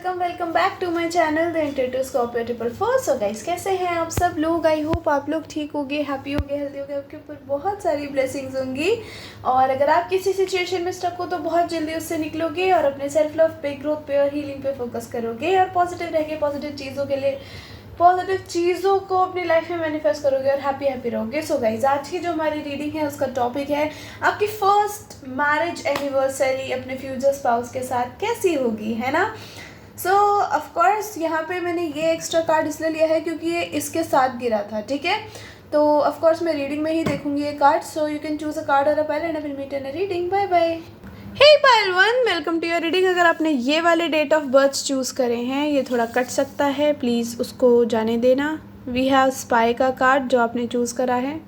Welcome back to my channel the introduce Scorpio 444। So guys, कैसे हैं आप सब लोग? आई होप आप लोग ठीक होंगे, हैप्पी होंगे, हेल्दी होंगे, आपके ऊपर बहुत सारी ब्लेसिंग्स होंगी। और अगर आप किसी सिचुएशन में स्टक हो तो बहुत जल्दी उससे निकलोगे और अपने सेल्फ लव पे, ग्रोथ पे और हीलिंग पे फोकस करोगे और पॉजिटिव रह के पॉजिटिव चीज़ों को अपनी लाइफ में मैनिफेस्ट करोगे और हैप्पी रहोगे। सो गाइज, आज की जो हमारी रीडिंग है उसका टॉपिक है आपकी फर्स्ट मैरिज एनिवर्सरी अपने फ्यूचर स्पाउस के साथ कैसी होगी, है ना। सो ऑफकोर्स यहाँ पे मैंने ये एक्स्ट्रा कार्ड इसलिए लिया है क्योंकि ये इसके साथ गिरा था, ठीक है। तो ऑफकोर्स मैं रीडिंग में ही देखूंगी ये card. So you can choose a card और a pile and I will meet in a reading. Bye bye. Hey pile one, welcome to your reading. अगर आपने ये वाले डेट ऑफ बर्थ चूज़ करे हैं, ये थोड़ा कट सकता है, प्लीज़ उसको जाने देना। वी हैव स्पाई का कार्ड जो आपने चूज़ करा है।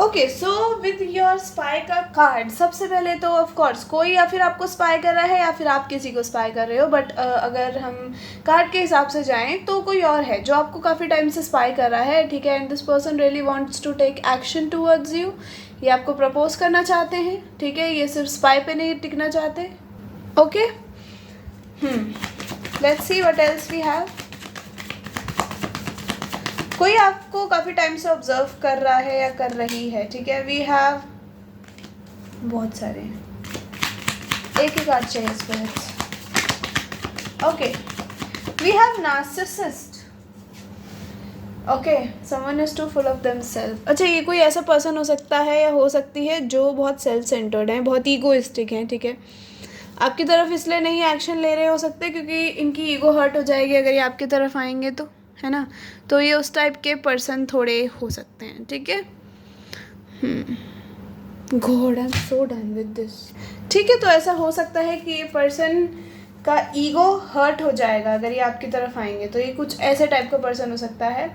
Okay, so with your spy का कार्ड, सबसे पहले तो ऑफ कोर्स कोई या फिर आपको स्पाई कर रहा है या फिर आप किसी को स्पाई कर रहे हो। बट अगर हम कार्ड के हिसाब से जाएं तो कोई और है जो आपको काफ़ी टाइम से स्पाई कर रहा है, ठीक है। And this person really wants to take action towards you. ये आपको प्रपोज करना चाहते हैं, ठीक है। ये सिर्फ स्पाई पे नहीं टिकना चाहते। Okay, let's see what else we have. कोई आपको काफ़ी टाइम से ऑब्जर्व कर रहा है या कर रही है, ठीक है। वी हैव बहुत सारे हैं, एक ही कार्ड चाहिए इस पर। Okay, we have narcissist. Okay, someone is too full of themselves. अच्छा, ये कोई ऐसा पर्सन हो सकता है या हो सकती है जो बहुत सेल्फ सेंटर्ड है, बहुत ईगोइस्टिक हैं, ठीक है। आपकी तरफ इसलिए नहीं एक्शन ले रहे हो सकते क्योंकि इनकी ईगो हर्ट हो जाएगी अगर ये आपकी तरफ आएंगे तो, है ना। तो ये उस टाइप के पर्सन थोड़े हो सकते हैं, ठीक है। God, I am so done with this, ठीक है। तो ऐसा हो सकता है कि ये पर्सन का ईगो हर्ट हो जाएगा अगर ये आपकी तरफ आएंगे। तो ये कुछ ऐसे टाइप का पर्सन हो सकता है।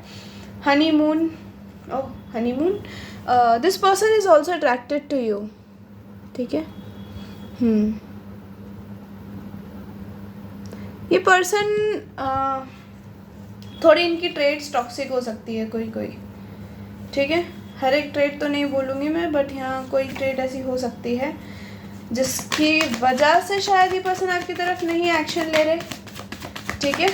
Honeymoon, oh honeymoon, this person is also attracted to you, ठीक है। ये पर्सन थोड़ी इनकी ट्रेड्स टॉक्सिक हो सकती है, कोई, ठीक है। हर एक ट्रेड तो नहीं बोलूँगी मैं, बट यहाँ कोई ट्रेड ऐसी हो सकती है जिसकी वजह से शायद ये पर्सन आपकी तरफ नहीं एक्शन ले रहे, ठीक है।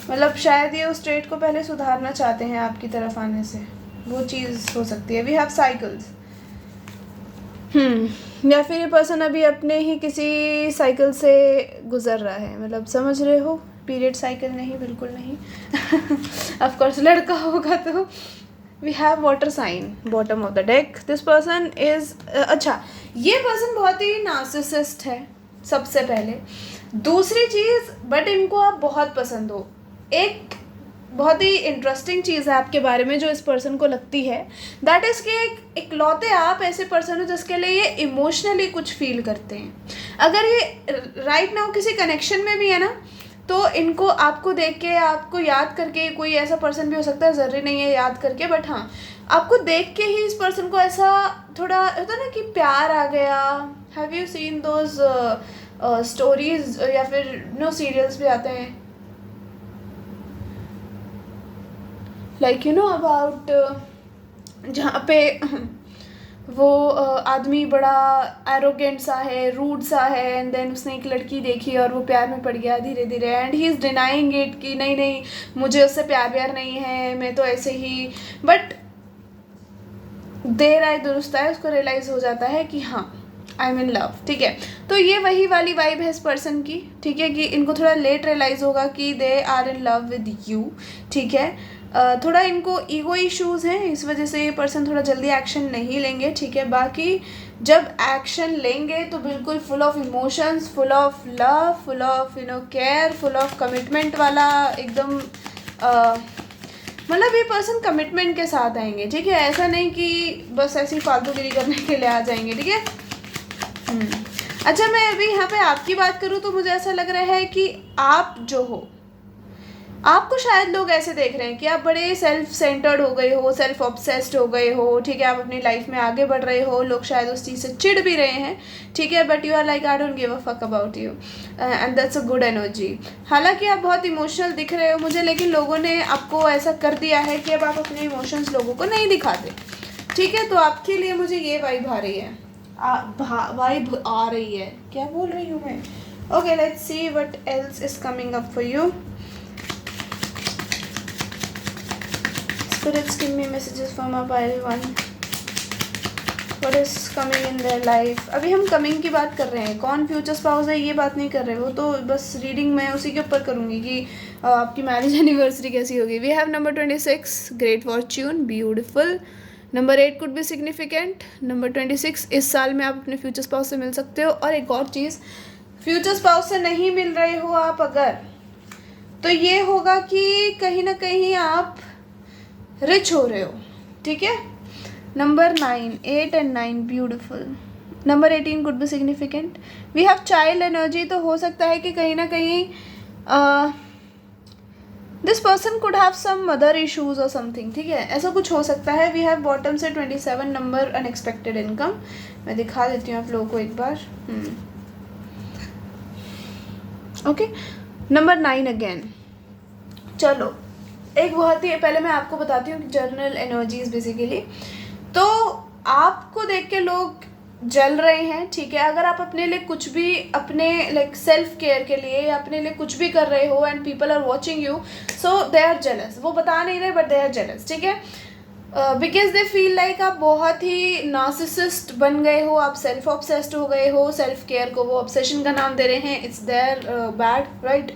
मतलब शायद ये उस ट्रेड को पहले सुधारना चाहते हैं आपकी तरफ आने से, वो चीज़ हो सकती है। वी हैव साइकिल्स, या फिर ये पर्सन अभी अपने ही किसी साइकिल से गुजर रहा है, मतलब समझ रहे हो, पीरियड साइकिल नहीं, बिल्कुल नहीं। ऑफ कोर्स लड़का होगा तो। We have water sign, bottom of the deck. This person is, अच्छा, ये पर्सन बहुत ही नार्सिसिस्ट है सबसे पहले। दूसरी चीज़, बट इनको आप बहुत पसंद हो। एक बहुत ही इंटरेस्टिंग चीज़ है आपके बारे में जो इस पर्सन को लगती है, दैट इज़ कि इकलौते आप ऐसे पर्सन हो जिसके लिए ये इमोशनली कुछ फील करते हैं। अगर ये राइट नाउ किसी कनेक्शन में भी है ना, तो इनको आपको देख के, आपको याद करके, कोई ऐसा पर्सन भी हो सकता है, ज़रूरी नहीं है याद करके, बट हाँ, आपको देख के ही इस पर्सन को ऐसा थोड़ा होता है ना कि प्यार आ गया। Have you seen those stories या फिर नो सीरियल्स भी आते हैं, लाइक यू नो अबाउट, जहाँ पे वो आदमी बड़ा एरोगेंट सा है, रूड सा है, एंड देन उसने एक लड़की देखी और वो प्यार में पड़ गया धीरे धीरे, and he is denying it कि नहीं मुझे उससे प्यार नहीं है, मैं तो ऐसे ही। बट देर आए दुरुस्त आए, उसको रियलाइज़ हो जाता है कि हाँ, आई एम इन लव, ठीक है। तो ये वही वाली वाइब है इस पर्सन की, ठीक है, कि इनको थोड़ा लेट रियलाइज़ होगा कि they are in love with you, ठीक है। थोड़ा इनको ईगो इश्यूज़ हैं, इस वजह से ये पर्सन थोड़ा जल्दी एक्शन नहीं लेंगे, ठीक है। बाकी जब एक्शन लेंगे तो बिल्कुल full of emotions, full of love, full of care, full of commitment वाला एकदम, मतलब ये पर्सन कमिटमेंट के साथ आएंगे, ठीक है। ऐसा नहीं कि बस ऐसी फालतूगिरी करने के लिए आ जाएंगे, ठीक है। अच्छा, मैं अभी यहाँ पे आपकी बात करूँ तो मुझे ऐसा लग रहा है कि आप जो हो, आपको शायद लोग ऐसे देख रहे हैं कि आप बड़े सेल्फ सेंटर्ड हो गए हो, सेल्फ ऑब्सेस्ड हो गए हो, ठीक है। आप अपनी लाइफ में आगे बढ़ रहे हो, लोग शायद उस चीज़ से चिढ़ भी रहे हैं, ठीक है। But you are like, I don't give a fuck about you, and that's a good energy. हालांकि आप बहुत इमोशनल दिख रहे हो मुझे, लेकिन लोगों ने आपको ऐसा कर दिया है कि अब आप अपने इमोशंस लोगों को नहीं दिखाते, ठीक है। तो आपके लिए मुझे ये वाइब आ रही है। वाइब आ रही है, क्या बोल रही हूँ मैं। Okay, let's see what else is coming up for you. Spirits give me messages for my pile one, what is coming in their life. अभी हम कमिंग की बात कर रहे हैं, कौन फ्यूचर स्पाउस है ये बात नहीं कर रहे, वो तो बस रीडिंग मैं उसी के ऊपर करूँगी कि आपकी मैरिज एनिवर्सरी कैसी होगी। We have number 26, great fortune, beautiful. Number 8 could be significant. Number 26, इस साल में आप अपने फ्यूचर स्पाउस से मिल सकते हो। और एक और चीज़, फ्यूचर स्पाउस से नहीं मिल रहे हो आप अगर, तो ये होगा कि कहीं ना कहीं आप रिच हो रहे हो, ठीक है। Number 9, 8 and 9, beautiful. Number 18 could be significant. We have child energy, तो हो सकता है कि कहीं ना कहीं this person could have some mother issues और समथिंग, ठीक है, ऐसा कुछ हो सकता है। वी हैव बॉटम से 27 नंबर, अनएक्सपेक्टेड इनकम। मैं दिखा देती हूँ आप लोगों को एक बार। Okay, number 9 again. चलो, एक बहुत ही पहले मैं आपको बताती हूँ जर्नल एनर्जीज बेसिकली। तो आपको देख के लोग जल रहे हैं, ठीक है। अगर आप अपने लिए कुछ भी, अपने लाइक सेल्फ केयर के लिए अपने लिए कुछ भी कर रहे हो and people are watching you, so they are jealous. वो बता नहीं रहे बट दे आर जेलस, ठीक है। बिकॉज दे फील लाइक आप बहुत ही नार्सिसिस्ट बन गए हो, आप सेल्फ ऑब्सेस्ड हो गए हो। सेल्फ केयर को वो ऑब्सेशन का नाम दे रहे हैं। It's there bad, right.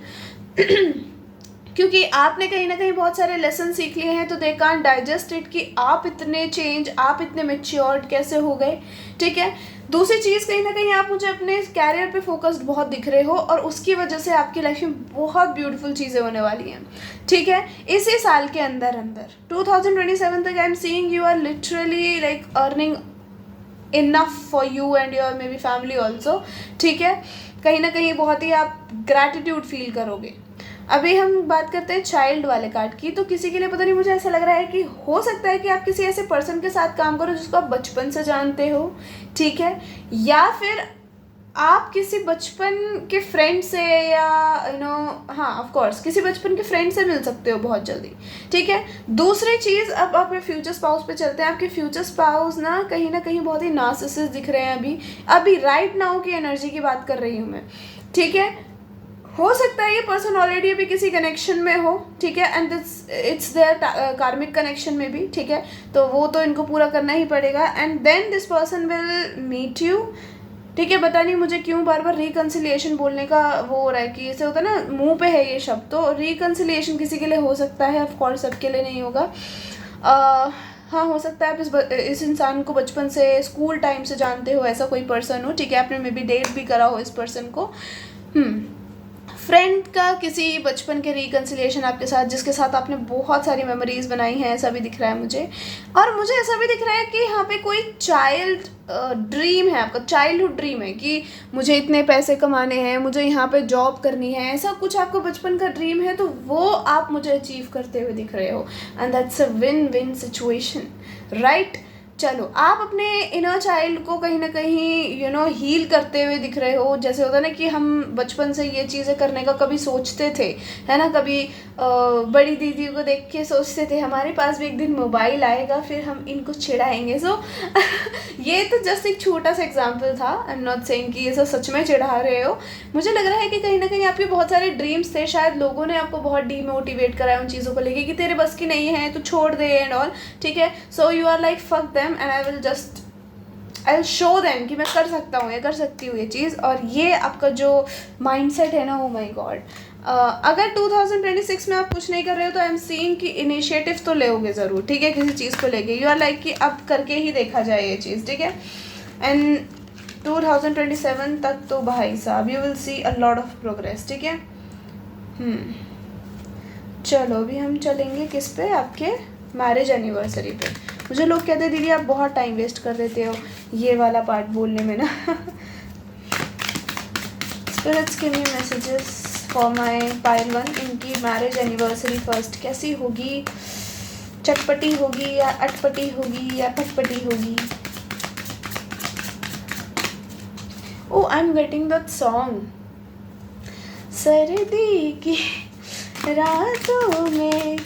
क्योंकि आपने कहीं ना कहीं बहुत सारे लेसन सीख लिए हैं, तो दे कांट डाइजेस्ट इट कि आप इतने चेंज, आप इतने मेच्योर्ड कैसे हो गए, ठीक है। दूसरी चीज़, कहीं ना कहीं आप मुझे अपने कैरियर पे फोकस्ड बहुत दिख रहे हो और उसकी वजह से आपकी लाइफ में बहुत ब्यूटीफुल चीज़ें होने वाली हैं, ठीक है। इसी साल के अंदर 2027 तक I am seeing you are literally like earning enough for you and your maybe family also, ठीक है। कहीं ना कहीं बहुत ही आप ग्रैटिट्यूड फील करोगे। अभी हम बात करते हैं चाइल्ड वाले कार्ड की। तो किसी के लिए पता नहीं, मुझे ऐसा लग रहा है कि हो सकता है कि आप किसी ऐसे पर्सन के साथ काम करो जिसको आप बचपन से जानते हो, ठीक है, या फिर आप किसी बचपन के फ्रेंड से, या हाँ ऑफ कोर्स किसी बचपन के फ्रेंड से मिल सकते हो बहुत जल्दी, ठीक है। दूसरी चीज़, अब आपके फ्यूचर स्पाउस पे चलते हैं। आपके फ्यूचर स्पाउस ना कहीं बहुत ही नार्सिसिस्ट दिख रहे हैं अभी राइट नाउ की एनर्जी की बात कर रही हूँ मैं, ठीक है। हो सकता है ये पर्सन ऑलरेडी अभी किसी कनेक्शन में हो, ठीक है, and it's their karmic connection में भी, ठीक है। तो वो तो इनको पूरा करना ही पड़ेगा and then this person will meet you, ठीक है। पता नहीं मुझे क्यों बार बार रिकन्सिलिएशन बोलने का वो हो रहा है कि ऐसे होता है ना, मुंह पे है ये शब्द। तो रिकन्सिलिएशन किसी के लिए हो सकता है, ऑफ कोर्स सबके लिए नहीं होगा। हाँ, हो सकता है आप इस इंसान को बचपन से, स्कूल टाइम से जानते हो, ऐसा कोई पर्सन हो, ठीक है। आपने मे बी डेट भी करा हो इस पर्सन को। फ्रेंड का किसी बचपन के रिकन्सिलिएशन आपके साथ, जिसके साथ आपने बहुत सारी मेमोरीज बनाई हैं, ऐसा भी दिख रहा है मुझे। और मुझे ऐसा भी दिख रहा है कि यहाँ पे कोई चाइल्ड ड्रीम है आपका, चाइल्डहुड ड्रीम है कि मुझे इतने पैसे कमाने हैं, मुझे यहाँ पे जॉब करनी है, ऐसा कुछ आपको बचपन का ड्रीम है, तो वो आप मुझे अचीव करते हुए दिख रहे हो and that's a win win situation, right. चलो, आप अपने इनर चाइल्ड को कहीं ना कहीं हील करते हुए दिख रहे हो। जैसे होता है ना कि हम बचपन से ये चीज़ें करने का कभी सोचते थे, है ना, कभी बड़ी दीदी को देख के सोचते थे हमारे पास भी एक दिन मोबाइल आएगा, फिर हम इनको चिढ़ाएंगे। सो ये तो जस्ट एक छोटा सा एग्जाम्पल था। आई एम नॉट सेइंग कि ये सब सच में चिढ़ा रहे हो। मुझे लग रहा है कि कहीं ना कहीं आपके बहुत सारे ड्रीम्स थे, शायद लोगों ने आपको बहुत डीमोटिवेट करा है उन चीज़ों को लेके कि तेरे बस की नहीं है, तो छोड़ दे एंड ऑल, ठीक है। So you are like fuck them and I will show them कि मैं कर सकता हूँ, ये कर सकती हूँ ये चीज़। और ये आपका जो माइंडसेट है ना, ओ माय गॉड, अगर 2026 में आप कुछ नहीं कर रहे हो तो आई एम सीइंग कि इनिशिएटिव तो लेोगे ज़रूर, ठीक है, किसी चीज़ को लेके। यू आर लाइक कि अब करके ही देखा जाए ये चीज़, ठीक है। एंड 2027 तक तो भाई साहब you will see a lot of progress, ठीक है। चलो, अभी हम चलेंगे किस पे, आपके मैरिज एनिवर्सरी पे। मुझे लोग कहते हैं दीदी आप बहुत टाइम वेस्ट कर देते हो ये वाला पार्ट बोलने में ना। Spirits give me messages for my pile one. इनकी मैरिज एनिवर्सरी फर्स्ट कैसी होगी? चटपटी होगी या अटपटी होगी या पटपटी होगी? Oh, I am getting that song, सर्दी की रातों में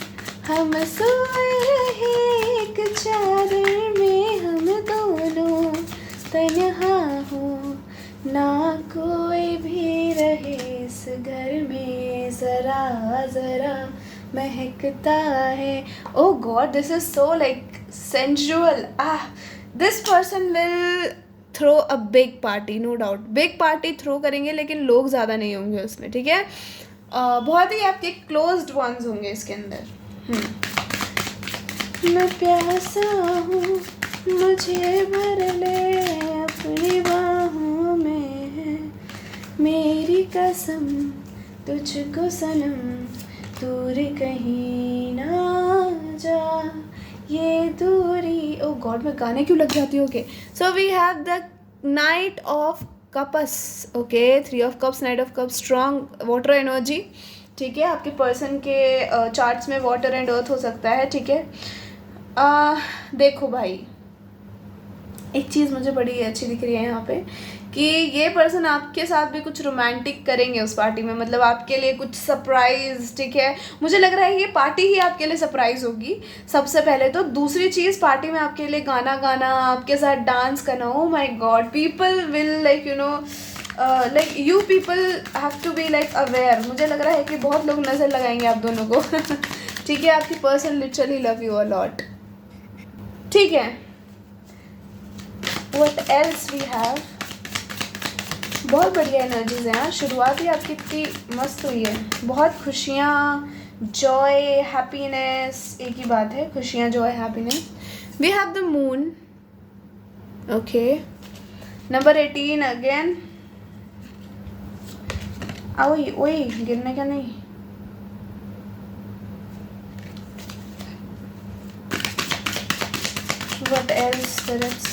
हम सोए रहे एक चादर में, हम दोनों तन्हा यहाँ हूँ, ना कोई भी रहे इस घर में, ज़रा ज़रा महकता है. Oh God, this is so like sensual. This person will throw a big party, no doubt. Big party throw करेंगे, लेकिन लोग ज़्यादा नहीं होंगे उसमें, ठीक है. बहुत ही आपके क्लोज्ड वंस होंगे इसके अंदर. मैं प्यासा हूँ, मुझे भर ले अपनी बाहों में है मेरी कसम, तुझको सनम दूर कहीं ना जा, ये दूरी. ओ गॉड, मैं गाने क्यों लग जाती हूँ. Okay, so we have the knight of cups. Okay, 3 of cups, knight of cups, strong water energy. ठीक है, आपके पर्सन के चार्ट्स में वाटर एंड अर्थ हो सकता है. ठीक है, देखो भाई, एक चीज़ मुझे बड़ी अच्छी दिख रही है यहाँ पे कि ये पर्सन आपके साथ भी कुछ रोमांटिक करेंगे उस पार्टी में, मतलब आपके लिए कुछ सरप्राइज. ठीक है, मुझे लग रहा है ये पार्टी ही आपके लिए सरप्राइज होगी सबसे पहले तो. दूसरी चीज़, पार्टी में आपके लिए गाना गाना, आपके साथ डांस करना. Oh my god, people will like you know like you people have to be like aware. मुझे लग रहा है कि बहुत लोग नज़र लगाएंगे आप दोनों को. ठीक है, आपकी person literally love you a lot. ठीक है, what else we have. बहुत बढ़िया एनर्जीज हैं. शुरुआत ही आपकी इतनी मस्त हुई है. बहुत खुशियाँ, जॉय, हैप्पीनेस, एक ही बात है, खुशियाँ, joy, happiness. We have the moon. Okay, number 18 again. ओए ओए, गिरने का नहीं. what else there is.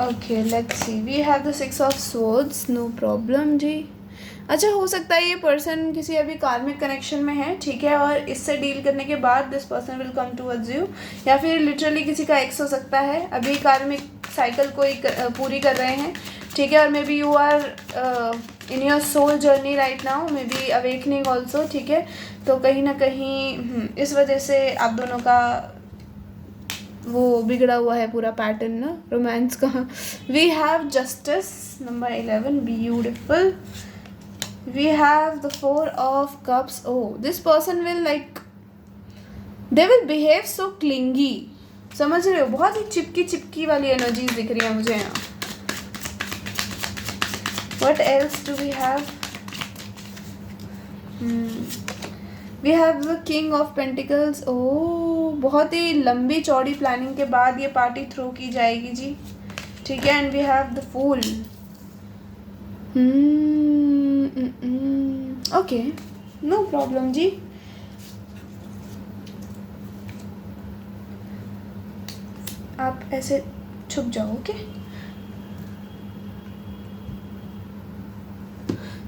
Okay, let's see. We have the 6 of swords. No problem जी. अच्छा, हो सकता है ये पर्सन किसी अभी कार्मिक कनेक्शन में है. ठीक है, और इससे डील करने के बाद this person will come towards you, या फिर लिटरली किसी का एक्स हो सकता है. अभी कार्मिक साइकिल को पूरी कर रहे हैं. ठीक है, और maybe you are in your soul journey right now, maybe awakening also. ठीक है, तो कहीं ना कहीं इस वजह से आप दोनों का वो बिगड़ा हुआ है पूरा पैटर्न ना रोमांस का. We have justice, number 11, beautiful. We have the 4 of cups. Oh, this person will like, they will behave so clingy. समझ रहे हो, बहुत ही चिपकी चिपकी वाली एनर्जीज दिख रही है मुझे यहाँ. What else do we have. We have the king of pentacles. Oh, बहुत ही लंबी चौड़ी प्लानिंग के बाद ये पार्टी थ्रो की जाएगी जी. ठीक है, and we have the fool. Okay, no problem जी. आप ऐसे छुप जाओ. Okay,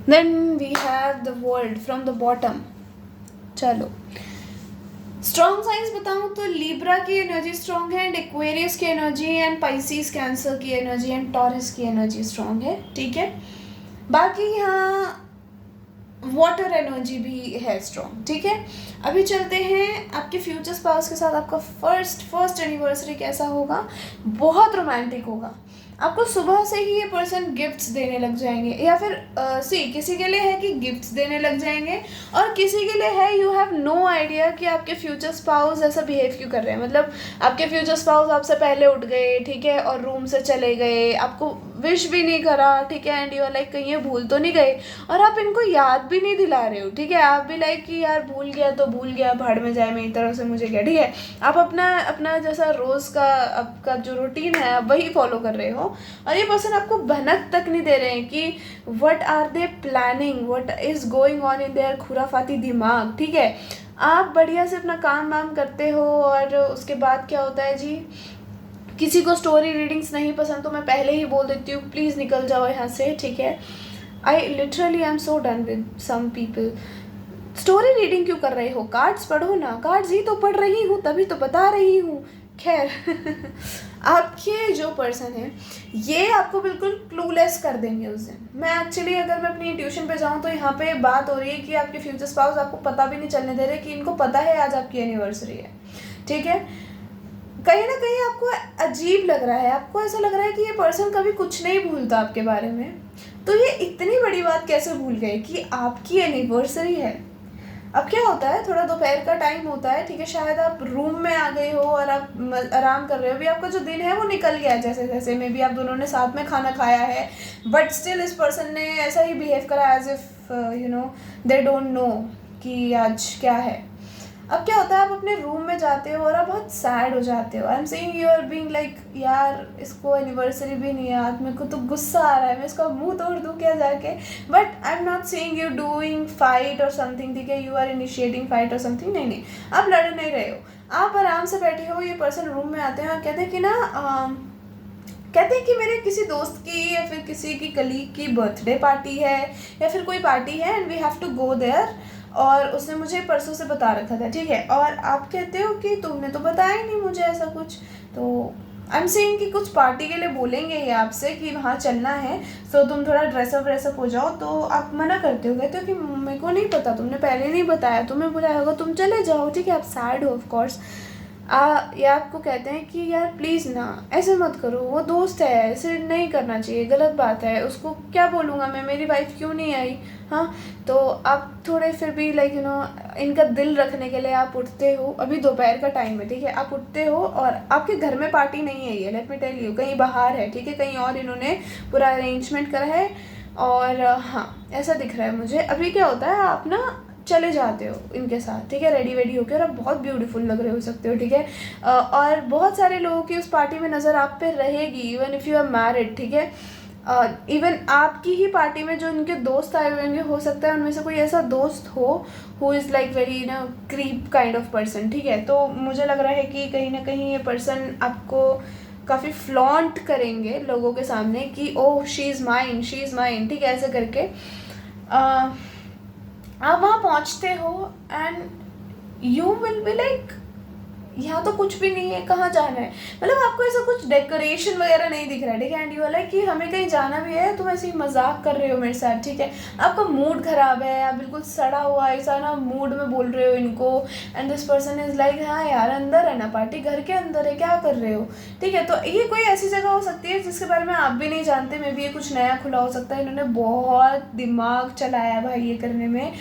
then we have the world from the bottom. चलो, स्ट्रॉन्ग साइंस बताऊं तो लिब्रा की एनर्जी स्ट्रॉन्ग है, एंड एक्वेरियस की एनर्जी, एंड पाइसिस कैंसर की एनर्जी, एंड टॉरस की एनर्जी स्ट्रॉन्ग है. ठीक है, बाकी यहाँ वाटर एनर्जी भी है स्ट्रॉन्ग. ठीक है, अभी चलते हैं आपके फ्यूचर स्पाउस के साथ. आपका फर्स्ट एनिवर्सरी कैसा होगा. बहुत रोमांटिक होगा. आपको सुबह से ही ये पर्सन गिफ्ट्स देने लग जाएंगे, या फिर किसी के लिए है कि गिफ्ट्स देने लग जाएंगे, और किसी के लिए है यू हैव नो आइडिया कि आपके फ्यूचर स्पाउस ऐसा बिहेव क्यों कर रहे हैं. मतलब आपके फ्यूचर स्पाउस आपसे पहले उठ गए. ठीक है, और रूम से चले गए, आपको विश भी नहीं करा. ठीक है, एंड यू आर लाइक कहीं ये भूल तो नहीं गए, और आप इनको याद भी नहीं दिला रहे हो. ठीक है, आप भी लाइक कि यार भूल गया तो भूल गया, भाड़ में जाए मेरी तरफ से, मुझे क्या. ठीक है, आप अपना जैसा रोज़ का आपका जो रूटीन है आप वही फॉलो कर रहे हो, और ये पर्सन आपको भनक तक नहीं दे रहे हैं कि what are they planning, what is going on in their खुराफाती दिमाग. ठीक है, आप बढ़िया से अपना काम वाम करते हो, और उसके बाद क्या होता है जी, किसी को स्टोरी रीडिंग्स नहीं पसंद तो मैं पहले ही बोल देती हूँ प्लीज़ निकल जाओ यहाँ से. ठीक है, I literally I am so done with some people. Story reading क्यों कर रहे हो, कार्ड्स पढ़ो ना. कार्ड्स ही तो पढ़ रही हूँ, तभी तो बता रही हूँ. खैर, आपके जो पर्सन है ये आपको बिल्कुल क्लूलेस कर देंगे उस दिन. मैं एक्चुअली अगर मैं अपनी ट्यूशन पे जाऊँ तो यहाँ पे बात हो रही है कि आपके फ्यूचर स्पाउस आपको पता भी नहीं चलने दे रहे कि इनको पता है आज आपकी एनिवर्सरी है. ठीक है। कहीं ना कहीं आपको अजीब लग रहा है, आपको ऐसा लग रहा है कि ये पर्सन कभी कुछ नहीं भूलता आपके बारे में, तो ये इतनी बड़ी बात कैसे भूल गए कि आपकी एनिवर्सरी है। अब क्या होता है, थोड़ा दोपहर का टाइम होता है, ठीक है, शायद आप रूम में आ गए हो और आप आराम कर रहे हो, अभी आपका जो दिन है वो निकल गया है जैसे जैसे, मे बी आप दोनों ने साथ में खाना खाया है, बट स्टिल इस पर्सन ने ऐसा ही बिहेव करा as if they don't know कि आज क्या है। अब क्या होता है, आप अपने रूम में जाते हो और आप बहुत सैड हो जाते हो। I am saying you are being like, यार इसको एनिवर्सरी भी नहीं याद, मेरे को तो गुस्सा आ रहा है, मैं इसका मुंह तोड़ दूँ क्या जाके। But I am not saying you doing fight और समथिंग, ठीक है, यू आर इनिशिएटिंग फाइट और समथिंग, नहीं नहीं, आप लड़ नहीं रहे हो, आप आराम से बैठे हो। ये पर्सन रूम में आते हैं और कहते हैं कि ना कहते हैं कि मेरे किसी दोस्त की या फिर किसी की कलीग की बर्थडे पार्टी है या फिर कोई पार्टी है and we have to go there, और उसने मुझे परसों से बता रखा था, ठीक है, और आप कहते हो कि तुमने तो बताया ही नहीं मुझे ऐसा कुछ। तो आई एम सेइंग कि कुछ पार्टी के लिए बोलेंगे ये आपसे कि वहाँ चलना है, तो तुम थोड़ा ड्रेसअप हो जाओ, तो आप मना करते हो, कहते हो कि मेरे को नहीं पता, तुमने पहले नहीं बताया, तुम्हें बुलाया होगा, तुम चले जाओ, ठीक है, आप सैड हो ऑफ कोर्स। या आपको कहते हैं कि यार प्लीज़ ना ऐसे मत करो, वो दोस्त है, ऐसे नहीं करना चाहिए, गलत बात है, उसको क्या बोलूँगा मैं, मेरी वाइफ क्यों नहीं आई। हाँ, तो आप थोड़े फिर भी लाइक इनका दिल रखने के लिए आप उठते हो, अभी दोपहर का टाइम है, ठीक है, आप उठते हो और आपके घर में पार्टी नहीं है ये, लेट मी टेल यू, कहीं बाहर है, ठीक है, कहीं और इन्होंने पूरा अरेंजमेंट करा है, और हाँ ऐसा दिख रहा है मुझे। अभी क्या होता है, आप ना चले जाते हो इनके साथ, ठीक है, रेडी वेडी होकर, और आप बहुत ब्यूटीफुल लग रहे हो सकते हो, ठीक है, और बहुत सारे लोगों की उस पार्टी में नज़र आप पे रहेगी, even if you are married, ठीक है, इवन आपकी ही पार्टी में जो इनके दोस्त आए हुए होंगे, हो सकता है उनमें से कोई ऐसा दोस्त हो who is like very creep kind of person, ठीक है। तो मुझे लग रहा है कि कहीं ना कहीं ये पर्सन आपको काफ़ी फ्लॉन्ट करेंगे लोगों के सामने कि ओह शी इज़ माइन, ठीक है, ऐसे करके आप वहाँ पहुँचते हो and you will be like, यहाँ तो कुछ भी नहीं है, कहाँ जाना है, मतलब आपको ऐसा कुछ डेकोरेशन वगैरह नहीं दिख रहा है, ठीक है, एंड यू आर लाइक कि हमें कहीं जाना भी है, तुम ऐसे ही मजाक कर रहे हो मेरे साथ, ठीक है, आपका मूड ख़राब है, आप बिल्कुल सड़ा हुआ ऐसा ना मूड में बोल रहे हो इनको, and this person is like हाँ यार अंदर है ना पार्टी, घर के अंदर है, क्या कर रहे हो, ठीक है। तो ये कोई ऐसी जगह हो सकती है जिसके बारे में आप भी नहीं जानते, मे बी ये कुछ नया खुला हो सकता है, इन्होंने बहुत दिमाग चलाया है भाई ये करने में।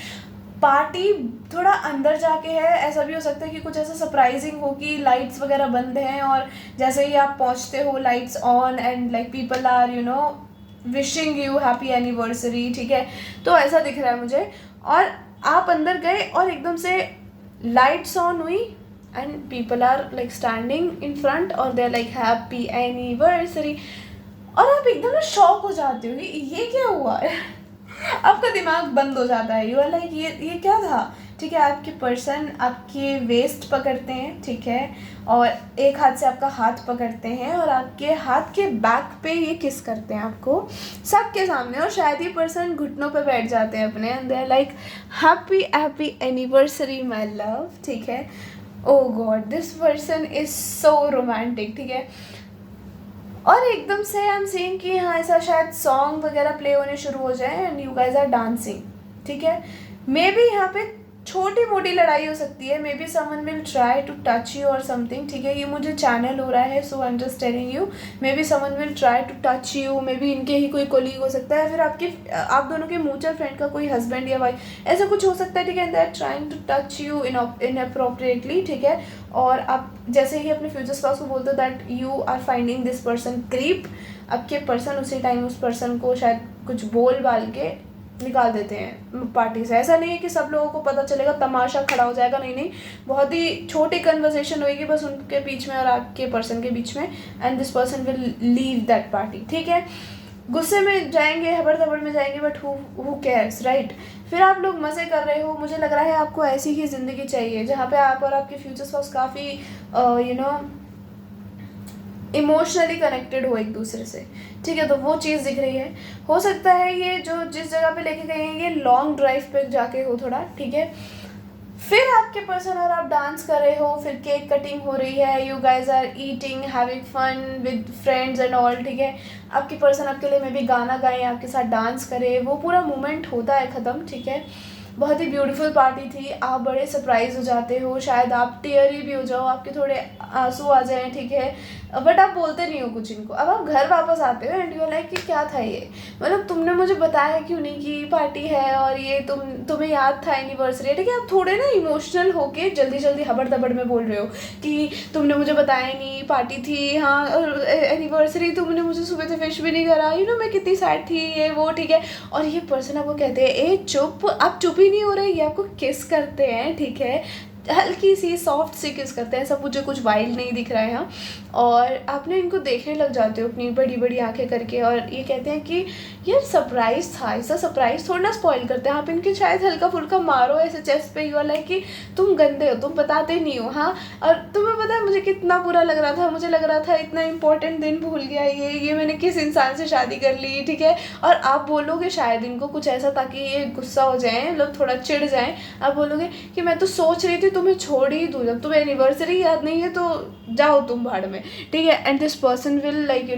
पार्टी थोड़ा अंदर जाके है, ऐसा भी हो सकता है कि कुछ ऐसा सरप्राइजिंग हो कि लाइट्स वगैरह बंद हैं और जैसे ही आप पहुंचते हो lights on and like people are wishing you happy anniversary, ठीक है, तो ऐसा दिख रहा है मुझे। और आप अंदर गए और एकदम से लाइट्स ऑन हुई and people are like standing in front और they are like happy anniversary, और आप एकदम शॉक हो जाते हो ये क्या हुआ आपका दिमाग बंद हो जाता है, यू आर लाइक ये क्या था, ठीक है। आपके पर्सन आपके वेस्ट पकड़ते हैं, ठीक है, और एक हाथ से आपका हाथ पकड़ते हैं और आपके हाथ के बैक पे ये किस करते हैं आपको सबके सामने, और शायद ये पर्सन घुटनों पे बैठ जाते हैं अपने, and they are like happy anniversary my love, ठीक है। Oh God, this person is so romantic, ठीक है। और एकदम से आई एम सीइंग कि हाँ ऐसा शायद सॉन्ग वगैरह प्ले होने शुरू हो जाए and you guys are dancing, ठीक है। मे बी यहाँ पे छोटी मोटी लड़ाई हो सकती है, maybe someone will try to touch you और समथिंग, ठीक है, ये मुझे चैनल हो रहा है, so I am just telling you, maybe someone will try to touch you, maybe इनके ही कोई कोलीग हो सकता है, फिर आप दोनों के म्यूचुअल फ्रेंड का कोई हस्बैंड या वाइफ, ऐसा कुछ हो सकता है, ठीक है, they are trying to touch you inappropriately, ठीक है। और आप जैसे ही अपने फ्यूचर स्पाउस को बोलते हो that you are finding this person creep, आपके पर्सन उसी टाइम उस पर्सन को शायद कुछ बोल बाल के निकाल देते हैं पार्टी से। ऐसा नहीं है कि सब लोगों को पता चलेगा, तमाशा खड़ा हो जाएगा, नहीं नहीं, बहुत ही छोटी कन्वर्सेशन होगी बस उनके बीच में और आपके पर्सन के बीच में, and this person will leave that party, ठीक है। गुस्से में जाएंगे, हबड़ धबड़ में जाएंगे, बट हु केयर्स, राइट। फिर आप लोग मज़े कर रहे हो, मुझे लग रहा है आपको ऐसी ही ज़िंदगी चाहिए जहाँ पे आप और आपके फ्यूचर स्पाउस काफ़ी इमोशनली कनेक्टेड हो एक दूसरे से, ठीक है, तो वो चीज़ दिख रही है। हो सकता है ये जो जिस जगह पे लेके गए हैं ये लॉन्ग ड्राइव पे जाके हो थोड़ा, ठीक है। फिर आपके पर्सन और आप डांस कर रहे हो, फिर केक कटिंग हो रही है, you guys are eating having fun with friends and all, ठीक है। आपकी पर्सन आपके लिए मे बी गाना गाएं, आपके साथ डांस करे, वो पूरा मोमेंट होता है ख़त्म, ठीक है। बहुत ही ब्यूटीफुल पार्टी थी, आप बड़े सरप्राइज हो जाते हो, शायद आप टीयरी भी हो जाओ, आपके थोड़े आंसू आ जाएं, ठीक है, बट आप बोलते नहीं हो कुछ इनको। अब आप घर वापस आते हो एंड यू लाइक कि क्या था ये, मतलब तुमने मुझे बताया क्यों नहीं कि पार्टी है और ये तुम्हें याद था एनिवर्सरी, ठीक है। आप थोड़े ना इमोशनल होके जल्दी जल्दी हबड़ दबड़ में बोल रहे हो कि तुमने मुझे बताया नहीं, पार्टी थी, हाँ और एनिवर्सरी, तुमने मुझे सुबह से विश भी नहीं करा, मैं कितनी सैड थी, ये वो, ठीक है। और ये पर्सन आपको कहते हैं ए चुप, आप चुप ही नहीं हो रहे, ये आपको किस करते हैं, ठीक है, हल्की सी सॉफ्ट सी किस करते हैं, सब मुझे कुछ वाइल्ड नहीं दिख रहा है यहाँ। और आपने इनको देखने लग जाते हो अपनी बड़ी बड़ी आंखें करके, और ये कहते हैं कि यार सरप्राइज़ था, ऐसा सरप्राइज़ थोड़ा ना स्पॉइल करते हैं आप, इनके शायद हल्का फुल्का मारो ऐसे चेस्ट पे, यू लाइक कि तुम गंदे हो, तुम बताते नहीं हो, हाँ। और तुम्हें पता है मुझे कितना बुरा लग रहा था, मुझे लग रहा था इतना इंपॉर्टेंट दिन भूल गया ये मैंने किस इंसान से शादी कर ली, ठीक है। और आप बोलोगे शायद इनको कुछ ऐसा ताकि ये गुस्सा हो जाए, मतलब थोड़ा चिढ़ जाए, आप बोलोगे कि मैं तो सोच रही थी तुम्हें छोड़ ही दूँ, जब तुम्हें एनिवर्सरी याद नहीं है तो जाओ तुम भाड़ में, ठीक है। And this person will like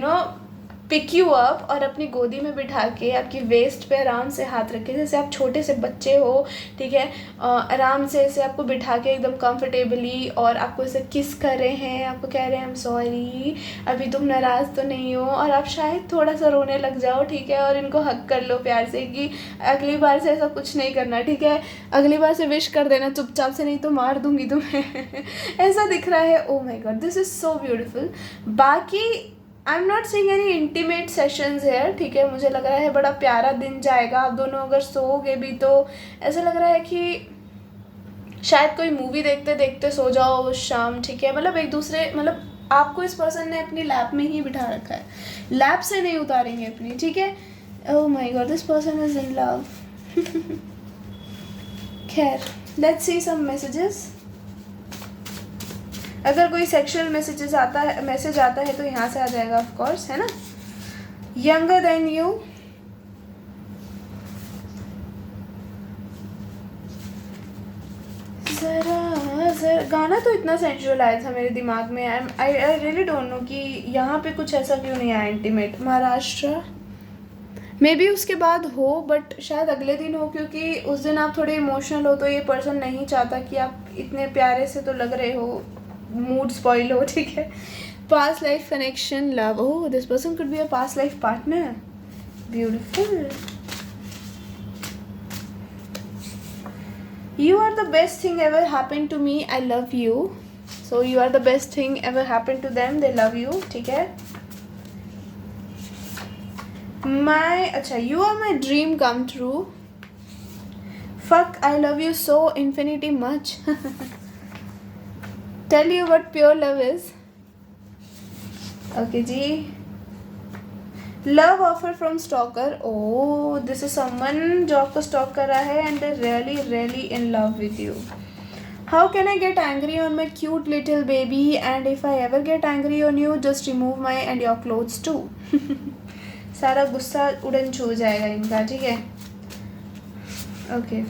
pick you up और अपनी गोदी में बिठा के आपकी वेस्ट पे आराम से हाथ रखे, जैसे आप छोटे से बच्चे हो, ठीक है, आराम से ऐसे आपको बिठा के एकदम कंफर्टेबली, और आपको ऐसे किस कर रहे हैं, आपको कह रहे हैं आई एम सॉरी, अभी तुम नाराज़ तो नहीं हो, और आप शायद थोड़ा सा रोने लग जाओ, ठीक है, और इनको हक कर लो प्यार से कि अगली बार से ऐसा कुछ नहीं करना, ठीक है, अगली बार से विश कर देना चुपचाप से, नहीं तो मार दूंगी तुम्हें ऐसा दिख रहा है। Oh my God, this is so beautiful. बाकी I am not seeing any intimate sessions here, ठीक है, मुझे लग रहा है बड़ा प्यारा दिन जाएगा, आप दोनों अगर सोओगे भी तो ऐसा लग रहा है कि शायद कोई मूवी देखते देखते सो जाओ उस शाम, ठीक है, मतलब एक दूसरे, मतलब आपको इस पर्सन ने अपनी लैप में ही बिठा रखा है, लैप से नहीं उतारेंगे अपनी, ठीक है। ओह my God, this person is in love खैर, लेट्स सी सम मैसेजेस। अगर कोई सेक्सुअल मैसेज आता है तो यहाँ से आ जाएगा ऑफ कोर्स, है ना। यंगर देन यू, जरा गाना तो इतना सेंचुअल आया था मेरे दिमाग में, आई रियली डोंट नो कि यहाँ पे कुछ ऐसा क्यों नहीं आया इंटीमेट। महाराष्ट्र मे बी उसके बाद हो, बट शायद अगले दिन हो, क्योंकि उस दिन आप थोड़े इमोशनल हो तो ये पर्सन नहीं चाहता कि आप इतने प्यारे से तो लग रहे हो, मूड स्पॉइल हो, ठीक है। Past life connection, love, oh this person could be a past life partner, beautiful. You are the best thing ever happened to me, I love you. So you are the best thing ever happened to them, they love you, ठीक है। अच्छा, you are my dream come true. Fuck, I love you so infinity much. Tell you what pure love is. Okay जी, love offer from stalker, oh this is someone जो आपको stalk कर रहा है and they really really in love with you. How can I get angry on my cute little baby, and if I ever get angry on you just remove my and your clothes too. सारा गुस्सा उड़न छू जाएगा इनका, ठीक है। Okay,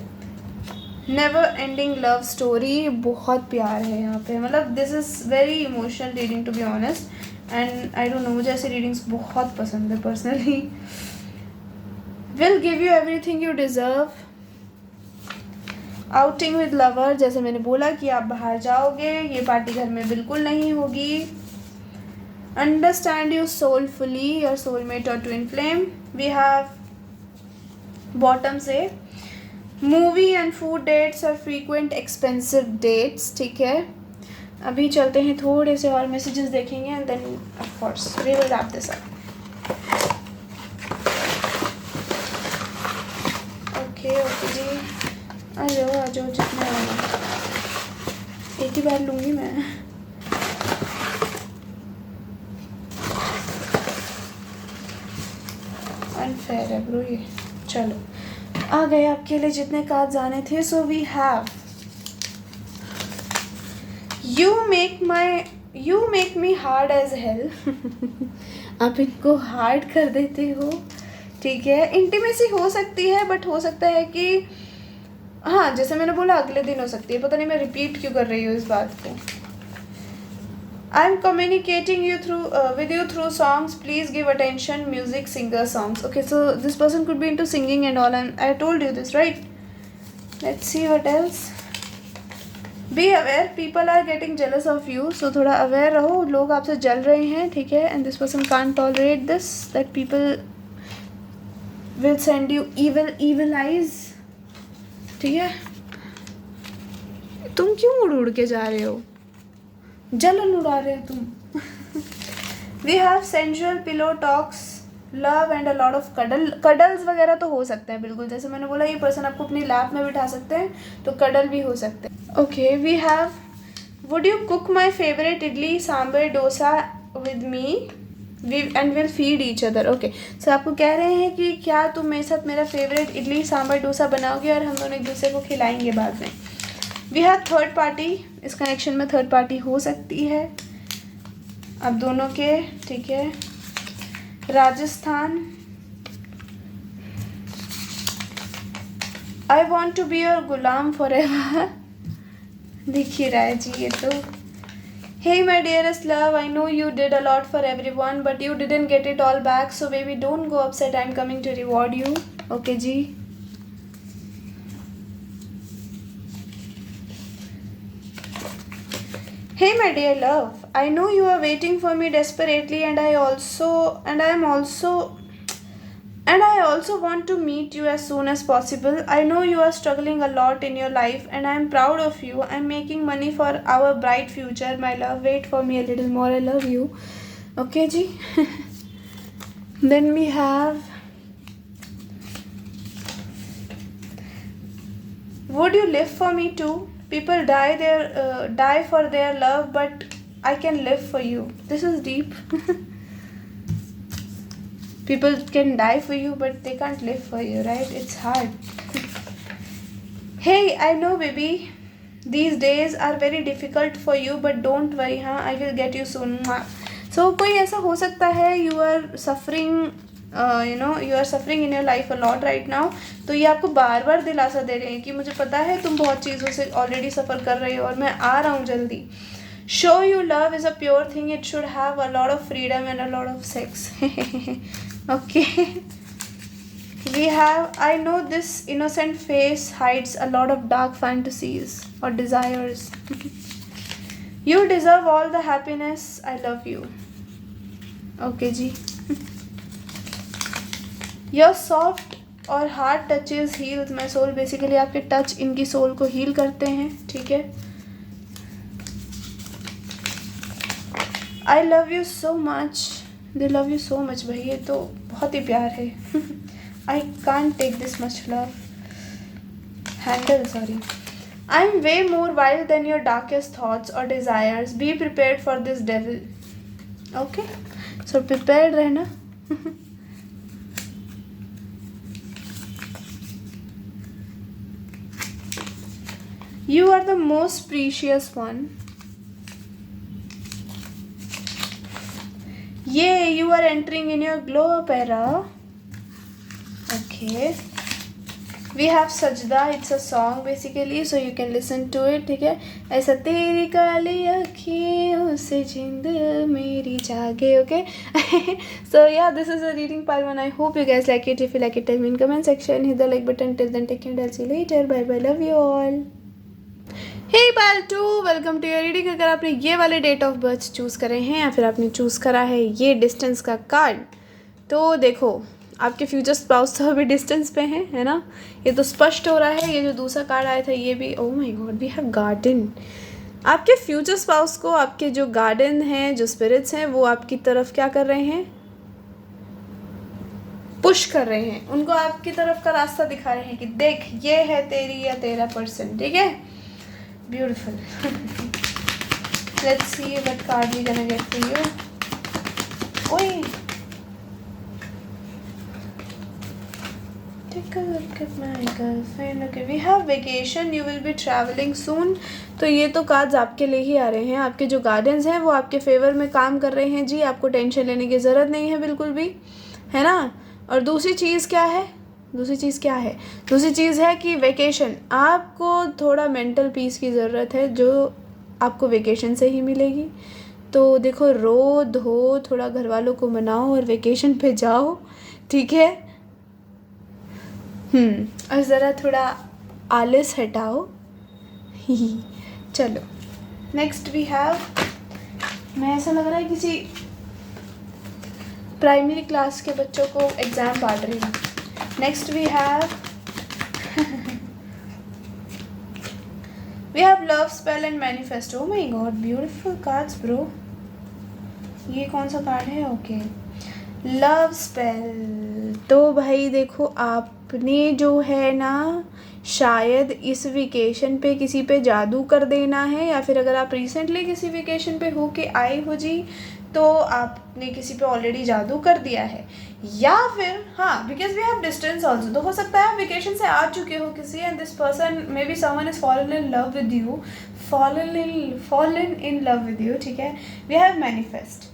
never ending love story, बहुत प्यार है यहाँ पे, मतलब this is very emotional reading to be honest, and I don't know, मुझे ऐसे रीडिंग्स बहुत पसंद है personally. Will give you everything you deserve, outing with lover, जैसे मैंने बोला कि आप बाहर जाओगे, ये पार्टी घर में बिल्कुल नहीं होगी। Understand you soulfully, your soulmate और twin flame. We have bottom से मूवी एंड फूड डेट्स और फ्रीक्वेंट एक्सपेंसिव डेट्स, ठीक है। अभी चलते हैं, थोड़े से और मैसेजेस देखेंगे and then of course we will wrap this up. Okay जी, आ जाओ जितना एक ही बार लूँगी मैं। अनफेयर है ब्रो ये, चलो आ गए आपके लिए जितने कार्ड्स आने थे। So we have you make me hard as hell. आप इनको हार्ड कर देते हो, ठीक है। इंटीमेसी हो सकती है, बट हो सकता है कि हाँ, जैसे मैंने बोला अगले दिन हो सकती है, पता नहीं मैं रिपीट क्यों कर रही हूँ इस बात को। I am communicating you through with you through songs, please give attention, music, singer songs. Okay, so this person could be into singing and all, and I told you this, right? Let's see what else. Be aware, people are getting jealous of you. So थोड़ा aware रहो, लोग आपसे जल रहे हैं, ठीक है. And this person can't tolerate this, that people will send you evil eyes. ठीक है. तुम क्यों उड़ उड़ के जा रहे हो, जलन उड़ा रहे हो तुम. We have sensual pillow talks, love and a lot of cuddles वगैरह तो हो सकते हैं बिल्कुल. जैसे मैंने बोला, ये पर्सन आपको अपनी लैप में बिठा सकते हैं, तो कडल भी हो सकते हैं. Okay. We have, would you cook my favourite idli sambar dosa with me and will feed each other. Okay. So आपको कह रहे हैं कि क्या तुम मेरे साथ मेरा फेवरेट इडली सांबर डोसा बनाओगे और हम दोनों एक दूसरे को खिलाएंगे बाद में. We have third party. इस कनेक्शन में थर्ड पार्टी हो सकती है आप दोनों के, ठीक है. Rajasthan. I want to be your गुलाम फॉर एवर. दिख ही रहा है जी ये तो. Hey my dearest love, I know you did a lot for everyone but you didn't get it all back, so baby don't go upset, I'm coming to reward you. Okay ji. Hey my dear love, I know you are waiting for me desperately and I also want to meet you as soon as possible. I know you are struggling a lot in your life and I am proud of you. I am making money for our bright future. My love, wait for me a little more. I love you. Okay ji. Then we have, would you live for me too? People die for their love, but I can live for you. This is deep. People can die for you but they can't live for you, right? It's hard. Hey, I know baby, these days are very difficult for you but don't worry, हाँ, I will get you soon. So कोई ऐसा हो सकता है, you are suffering, you are suffering in your life a lot right now. तो ये आपको बार बार दिलासा दे रहे हैं कि मुझे पता है तुम बहुत चीज़ों से ऑलरेडी सफ़र कर रहे हो और मैं आ रहा हूँ जल्दी. Show you love is a pure thing. It should have a lot of freedom and a lot of sex. Okay. We have, I know this innocent face hides a lot of dark fantasies or desires. You deserve all the happiness. I love you. Okay ji. Your soft और hard touches heals my soul. Basically आपके touch इनकी soul को heal करते हैं, ठीक है. I love you so much. They love you so much भाई, ये तो बहुत ही प्यार है. I can't take this much love. Handle, sorry. I'm way more wild than your darkest thoughts or desires. Be prepared for this devil. Okay? So prepared रहना. You are the most precious one. Yeah, you are entering in your glow up era. Okay. We have Sajda. It's a song basically, so you can listen to it. ठीक है. ऐसा तेरी काली अखियों से जिंद मेरी जागे. Okay. So yeah, this is a reading part 1. I hope you guys like it. If you like it, tell me in comment section. Hit the like button. Till then, take care. I'll see you later. Bye bye. Love you all. Hey pile two, welcome to your reading. अगर आपने ये वाले date of birth choose करे हैं या फिर आपने choose करा है ये डिस्टेंस का कार्ड, तो देखो आपके फ्यूचर स्पाउस तो अभी डिस्टेंस पे हैं, है ना. ये तो स्पष्ट हो रहा है. ये जो दूसरा कार्ड आया था ये भी, oh my god, we have garden. आपके फ्यूचर स्पाउस को आपके जो गार्डन हैं, जो स्पिरिट्स हैं, वो आपकी तरफ क्या कर रहे हैं, पुश कर रहे हैं. उनको आपकी तरफ का रास्ता दिखा रहे हैं कि देख ये है तेरी या तेरा पर्सन. ठीक है, beautiful. Let's see what card we're gonna get for you. Oi, take a look at my girlfriend. Okay, we have vacation. You will be traveling soon. तो ये तो कार्ड्स आपके लिए ही आ रहे हैं. आपके जो गार्डन्स हैं वो आपके फेवर में काम कर रहे हैं जी. आपको टेंशन लेने की ज़रूरत नहीं है बिल्कुल भी, है ना. और दूसरी चीज़ क्या है, दूसरी चीज़ है कि वेकेशन. आपको थोड़ा मेंटल पीस की ज़रूरत है जो आपको वेकेशन से ही मिलेगी. तो देखो, रो धो, थोड़ा घर वालों को मनाओ और वेकेशन पे जाओ. ठीक है. और ज़रा थोड़ा आलस हटाओ। चलो नेक्स्ट वी हैव, मैं ऐसा लग रहा है किसी प्राइमरी क्लास के बच्चों को एग्ज़ाम बांट रही हूँ। Next we have we have love spell and manifest. Oh my god, beautiful cards bro. ये कौन सा कार्ड है? Okay, love spell. तो भाई देखो, आपने जो है ना शायद इस वेकेशन पे किसी पे जादू कर देना है, या फिर अगर आप रिसेंटली किसी वेकेशन पे हो के आए हो जी, तो आपने किसी पे ऑलरेडी जादू कर दिया है। या फिर हाँ, because we have distance also, तो हो सकता है आप वेकेशन से आ चुके हो किसी, and this person maybe someone is fallen in love with you, fallen in love with you, ठीक है। We have manifest,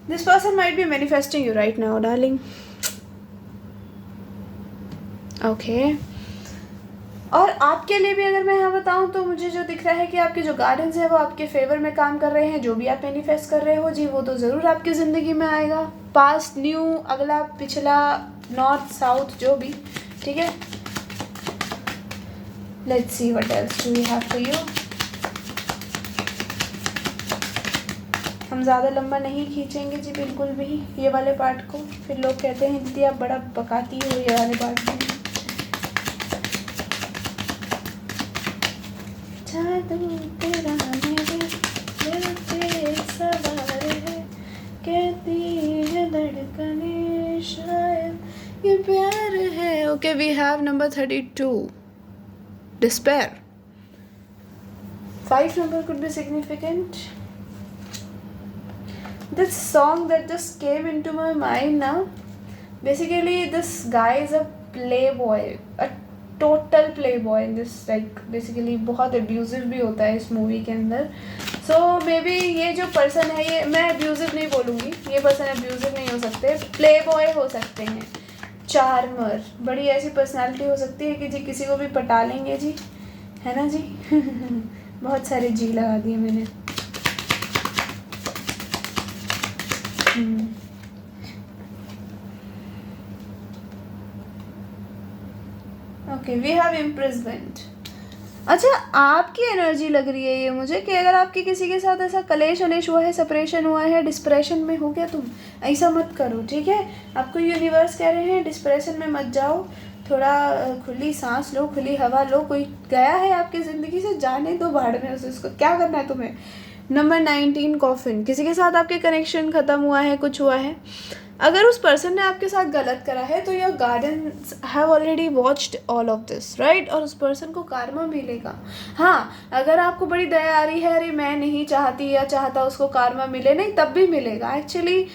this person might be manifesting you right now darling. Okay, और आपके लिए भी अगर मैं यहाँ बताऊँ तो मुझे जो दिख रहा है कि आपके जो गार्डन्स है वो आपके फेवर में काम कर रहे हैं। जो भी आप मैनिफेस्ट कर रहे हो जी, वो तो ज़रूर आपकी ज़िंदगी में आएगा। पास्ट, न्यू, अगला, पिछला, नॉर्थ, साउथ, जो भी, ठीक है। Let's see what else do we have for you. हम ज़्यादा लंबा नहीं खींचेंगे जी, बिल्कुल भी ये वाले पार्ट को। फिर लोग कहते हैं दीदी आप बड़ा बकाती हो ये वाले पार्ट में। तेरा मेरे दिल पे सवार है, कहती है धड़कने शायद ये प्यार है। Okay, we have number 32, despair. 5 number could be significant. This song that just came into my mind now, basically this guy is a playboy, a total play boy in this, like basically बहुत abusive भी होता है इस movie के अंदर। सो may be ये जो person है, ये मैं एब्यूजिव नहीं बोलूँगी, ये पर्सन एब्यूजिव नहीं हो सकते, प्ले बॉय हो सकते हैं, चार्मर, बड़ी ऐसी पर्सनालिटी हो सकती है कि जी किसी को भी पटा लेंगे जी, है ना जी। बहुत सारे जी लगा दिए मैंने। Okay, we have imprisonment. अच्छा, आपकी एनर्जी लग रही है ये मुझे कि अगर आपके किसी के साथ ऐसा कलेश अलेश हुआ है, सेपरेशन हुआ है, डिस्प्रेशन में हो गया, तुम ऐसा मत करो, ठीक है। आपको यूनिवर्स कह रहे हैं डिस्प्रेशन में मत जाओ, थोड़ा खुली सांस लो, खुली हवा लो। कोई गया है आपकी ज़िंदगी से, जाने दो भाड़ में उसे, उसको क्या करना है तुम्हें। Number 19, coffin. किसी के साथ आपके कनेक्शन ख़त्म हुआ है, कुछ हुआ है। अगर उस पर्सन ने आपके साथ गलत करा है तो your gardens have already watched all of this, right. और उस पर्सन को कार्मा मिलेगा। हाँ, अगर आपको बड़ी दया आ रही है, अरे मैं नहीं चाहती या चाहता उसको कार्मा मिले, नहीं, तब भी मिलेगा। एक्चुअली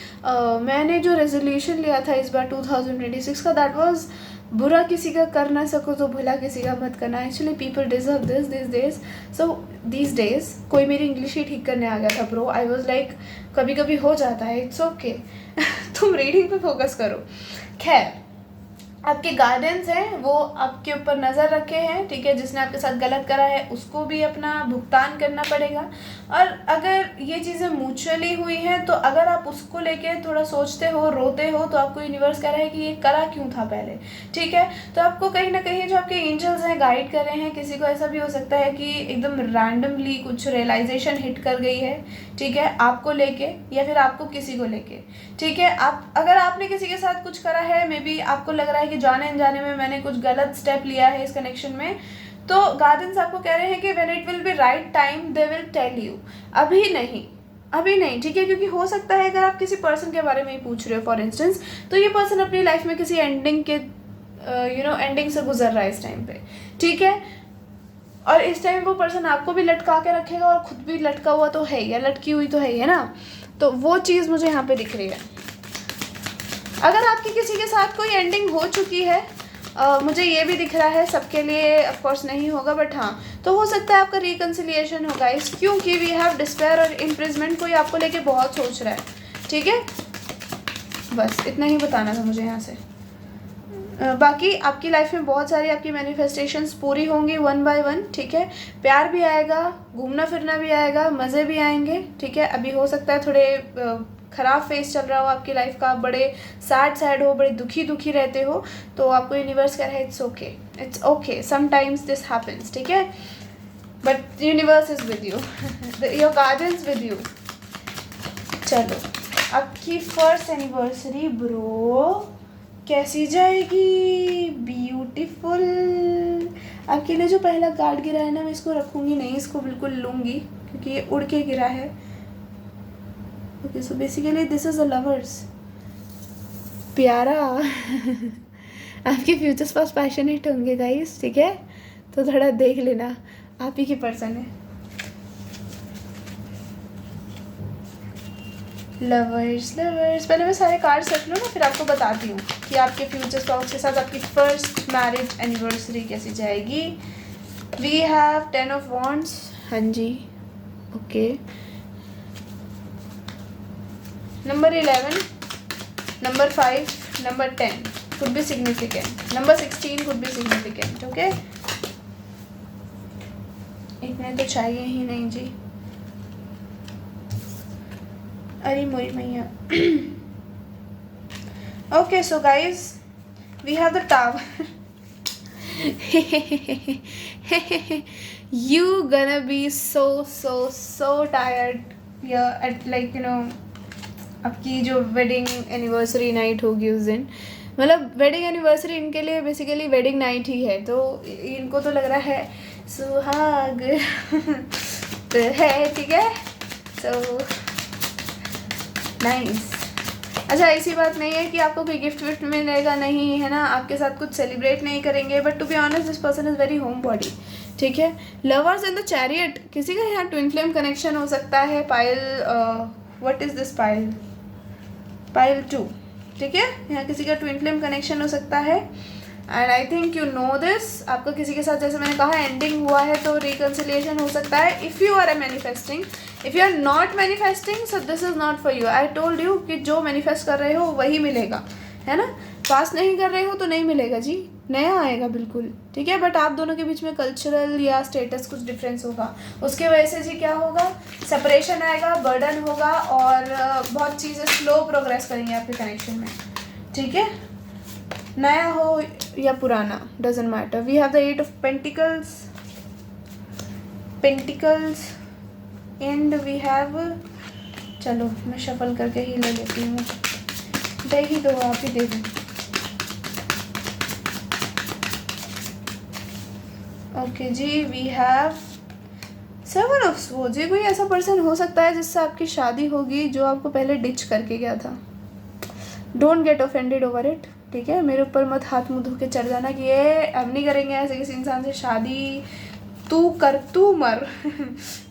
मैंने जो रेजोल्यूशन लिया था इस बार 2026 का, दैट वाज बुरा किसी का कर ना सको तो भला किसी का मत करना। Actually people deserve this this days, so these days. कोई मेरी इंग्लिश ही ठीक करने आ गया था ब्रो, आई वॉज लाइक कभी कभी हो जाता है, इट्स ओके। तुम रीडिंग पे फोकस करो। खैर, आपके गार्डियंस हैं वो आपके ऊपर नज़र रखे हैं, ठीक है। जिसने आपके साथ गलत करा है उसको भी अपना भुगतान करना पड़ेगा। और अगर ये चीज़ें म्यूचुअली हुई हैं तो अगर आप उसको लेके थोड़ा सोचते हो, रोते हो, तो आपको यूनिवर्स कह रहा है कि ये करा क्यों था पहले, ठीक है। तो आपको कहीं ना कहीं जो आपके एंजल्स हैं गाइड कर रहे हैं। किसी को ऐसा भी हो सकता है कि एकदम रैंडमली कुछ रियलाइजेशन हिट कर गई है, ठीक है, आपको लेके या फिर आपको किसी को लेके, ठीक है। आप अगर आपने किसी के साथ कुछ करा है, मे बी आपको लग रहा है कि जाने अनजाने में मैंने कुछ गलत स्टेप लिया है इस कनेक्शन में, तो गार्डियंस आपको कह रहे हैं कि when it will be right time they will tell you. अभी नहीं, ठीक है। क्योंकि हो सकता है अगर आप किसी पर्सन के बारे में ही पूछ रहे हो फॉर इंस्टेंस, तो ये पर्सन अपनी लाइफ में किसी एंडिंग के एंडिंग से गुजर रहा है इस टाइम पे, ठीक है। और इस टाइम वो पर्सन आपको भी लटका के रखेगा और खुद भी लटका हुआ तो है या लटकी हुई तो है ना। तो वो चीज़ मुझे यहाँ पे दिख रही है। अगर आपकी किसी के साथ कोई एंडिंग हो चुकी है, मुझे ये भी दिख रहा है, सबके लिए ऑफ कोर्स नहीं होगा, बट हाँ, तो हो सकता है आपका रिकन्सिलिएशन होगा इस, क्योंकि वी हैव डिस्पेयर और इम्प्रिजमेंट। कोई आपको लेके बहुत सोच रहा है, ठीक है। बस इतना ही बताना था मुझे यहाँ से। बाकी आपकी लाइफ में बहुत सारी आपकी मैनिफेस्टेशंस पूरी होंगी वन बाय वन, ठीक है। प्यार भी आएगा, घूमना फिरना भी आएगा, मज़े भी आएंगे, ठीक है। अभी हो सकता है थोड़े ख़राब फेस चल रहा हो आपकी लाइफ का, आप बड़े सैड हो, बड़े दुखी रहते हो, तो आपको यूनिवर्स कह रहा है it's okay, sometimes this happens, ठीक है, but universe is with you, your guardians with you. चलो आपकी फर्स्ट एनिवर्सरी ब्रो कैसी जाएगी? ब्यूटीफुल। आपके लिए जो पहला कार्ड गिरा है ना, मैं इसको रखूँगी नहीं, इसको बिल्कुल लूँगी क्योंकि ये उड़ के गिरा है। Okay, so basically this is a lovers. प्यारा आपके फ्यूचर्स पास पैशनेट होंगे गाइस, ठीक है, तो थोड़ा देख लेना, आप ही की पर्सन है। लवर्स पहले मैं सारे कार्ड्स रख लूँ ना, फिर आपको बताती हूँ कि आपके फ्यूचर स्पाउस के साथ आपकी फर्स्ट मैरिज एनिवर्सरी कैसी जाएगी। वी हैव 10 ऑफ वॉन्ड्स, हाँ जी, okay. Number 11, number 5, number 10 could be significant, number 16 could be significant, okay. इतने तो चाहिए ही नहीं जी, अरे मोरी मैया। Okay, so guys we have the tower. You gonna be so tired at like you know, आपकी जो वेडिंग एनिवर्सरी नाइट होगी उस दिन, मतलब वेडिंग एनिवर्सरी इनके लिए बेसिकली वेडिंग नाइट ही है, तो इनको तो लग रहा है सुहाग है, ठीक है, सो नाइस। अच्छा, ऐसी बात नहीं है कि आपको कोई गिफ्ट मिलेगा, नहीं है ना, आपके साथ कुछ सेलिब्रेट नहीं करेंगे, but to be honest this person is very home body, ठीक है। लवर्स इन द चैरियट, किसी का यहाँ ट्विन फ्लेम कनेक्शन हो सकता है। Pile, what is this, pile 2, ठीक है, यहाँ किसी का ट्विन फ्लेम कनेक्शन हो सकता है। And I think you know this, आपका किसी के साथ जैसे मैंने कहा एंडिंग हुआ है, तो रिकन्सिलिएशन हो सकता है। If you are manifesting, if you are not manifesting, so this is not for you. I told you कि जो मैनिफेस्ट कर रहे हो वही मिलेगा, है ना, पास नहीं कर रहे हो तो नहीं मिलेगा जी, नया आएगा बिल्कुल, ठीक है। बट आप दोनों के बीच में कल्चरल या स्टेटस कुछ डिफरेंस होगा, उसके वजह से जी क्या होगा, सेपरेशन आएगा, बर्डन होगा, और बहुत चीज़ें स्लो प्रोग्रेस करेंगे आपके कनेक्शन में, ठीक है, नया हो या पुराना, doesn't matter. We have the 8 of pentacles and we have, चलो मैं शफल करके ही ले लेती हूँ, दे ही दो, आप ही दे दो। ओके जी, वी हैव 7 ऑफ स्वॉर्ड्स। ये कोई ऐसा पर्सन हो सकता है जिससे आपकी शादी होगी जो आपको पहले डिच करके गया था। Don't get offended over it, ठीक है, मेरे ऊपर मत हाथ मुँह धो के चढ़ जाना कि ये अब नहीं करेंगे ऐसे किसी इंसान से शादी, तू कर तू मर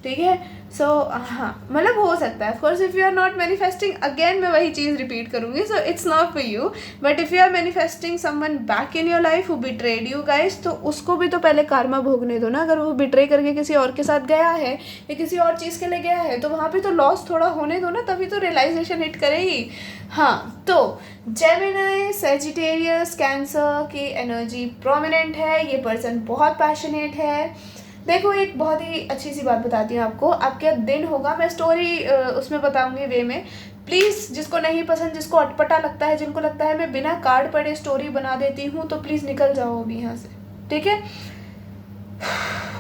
ठीक है। सो हाँ, मतलब हो सकता है, of course if you are not manifesting, again मैं वही चीज़ रिपीट करूँगी, so it's not for you. But if you are manifesting someone back in your life who betrayed you guys, तो उसको भी तो पहले कार्मा भोगने दो ना। अगर वो बिट्रे करके किसी और के साथ गया है या किसी और चीज़ के लिए गया है, तो वहाँ पे तो लॉस थोड़ा होने दो ना, तभी तो रियलाइजेशन हिट करेगी। हाँ, तो जेमिनी, सैजिटेरियस, कैंसर की एनर्जी प्रोमिनेंट है, ये पर्सन बहुत पैशनेट है। देखो, एक बहुत ही अच्छी सी बात बताती हूँ आपको, आपका दिन होगा, मैं स्टोरी उसमें बताऊँगी वे में। प्लीज़ जिसको नहीं पसंद, जिसको अटपटा लगता है, जिनको लगता है मैं बिना कार्ड पढ़े स्टोरी बना देती हूँ, तो प्लीज़ निकल जाओ अभी यहाँ से, ठीक है।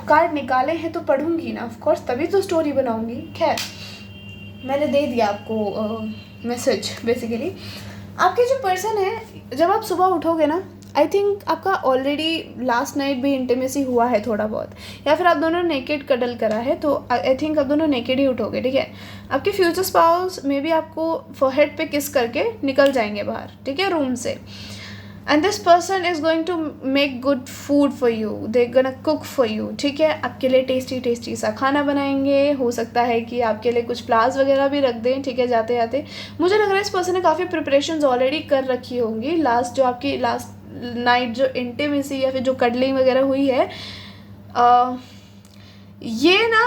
कार्ड निकाले हैं तो पढ़ूंगी ना, ऑफकोर्स, तभी तो स्टोरी बनाऊँगी। खैर, मैंने दे दिया आपको मैसेज। बेसिकली आपके जो पर्सन है, जब आप सुबह उठोगे ना, आई थिंक आपका ऑलरेडी लास्ट नाइट भी इंटीमेसी हुआ है थोड़ा बहुत, या फिर आप दोनों नेकेड कडल करा है, तो आई थिंक आप दोनों नेकेड ही उठोगे, ठीक है। आपके फ्यूचर स्पाउस मे बी आपको फोरहेड पे किस करके निकल जाएंगे बाहर, ठीक है, रूम से। And this person is going to make good food for you, they gonna cook for you, ठीक है। आपके लिए टेस्टी सा खाना बनाएंगे, हो सकता है कि आपके लिए कुछ फ्लावर्स वगैरह भी रख दें, ठीक है, जाते जाते। मुझे लग रहा है इस पर्सन ने काफ़ी प्रिपरेशंस ऑलरेडी कर रखी होंगी। लास्ट जो आपकी लास्ट नाइट जो इंटीमेसी या फिर जो कडलिंग वगैरह हुई है, ये ना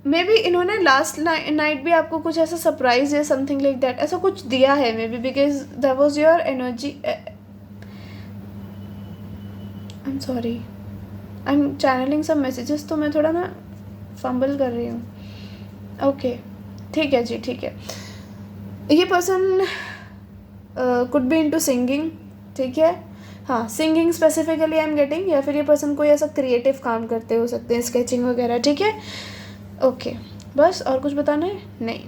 मे बी इन्होंने लास्ट नाइट भी आपको कुछ ऐसा सरप्राइज या समथिंग लाइक दैट ऐसा कुछ दिया है, maybe because that was your energy. I am sorry, I am channeling some messages, तो मैं थोड़ा ना फंबल कर रही हूँ। ओके, ठीक है जी, ठीक है। ये person could be into singing, ठीक है, हाँ singing specifically I am getting, या फिर ये पर्सन कोई ऐसा क्रिएटिव काम करते हो सकते हैं, स्केचिंग वगैरह, ठीक है। ओके, बस और कुछ बताना है? नहीं।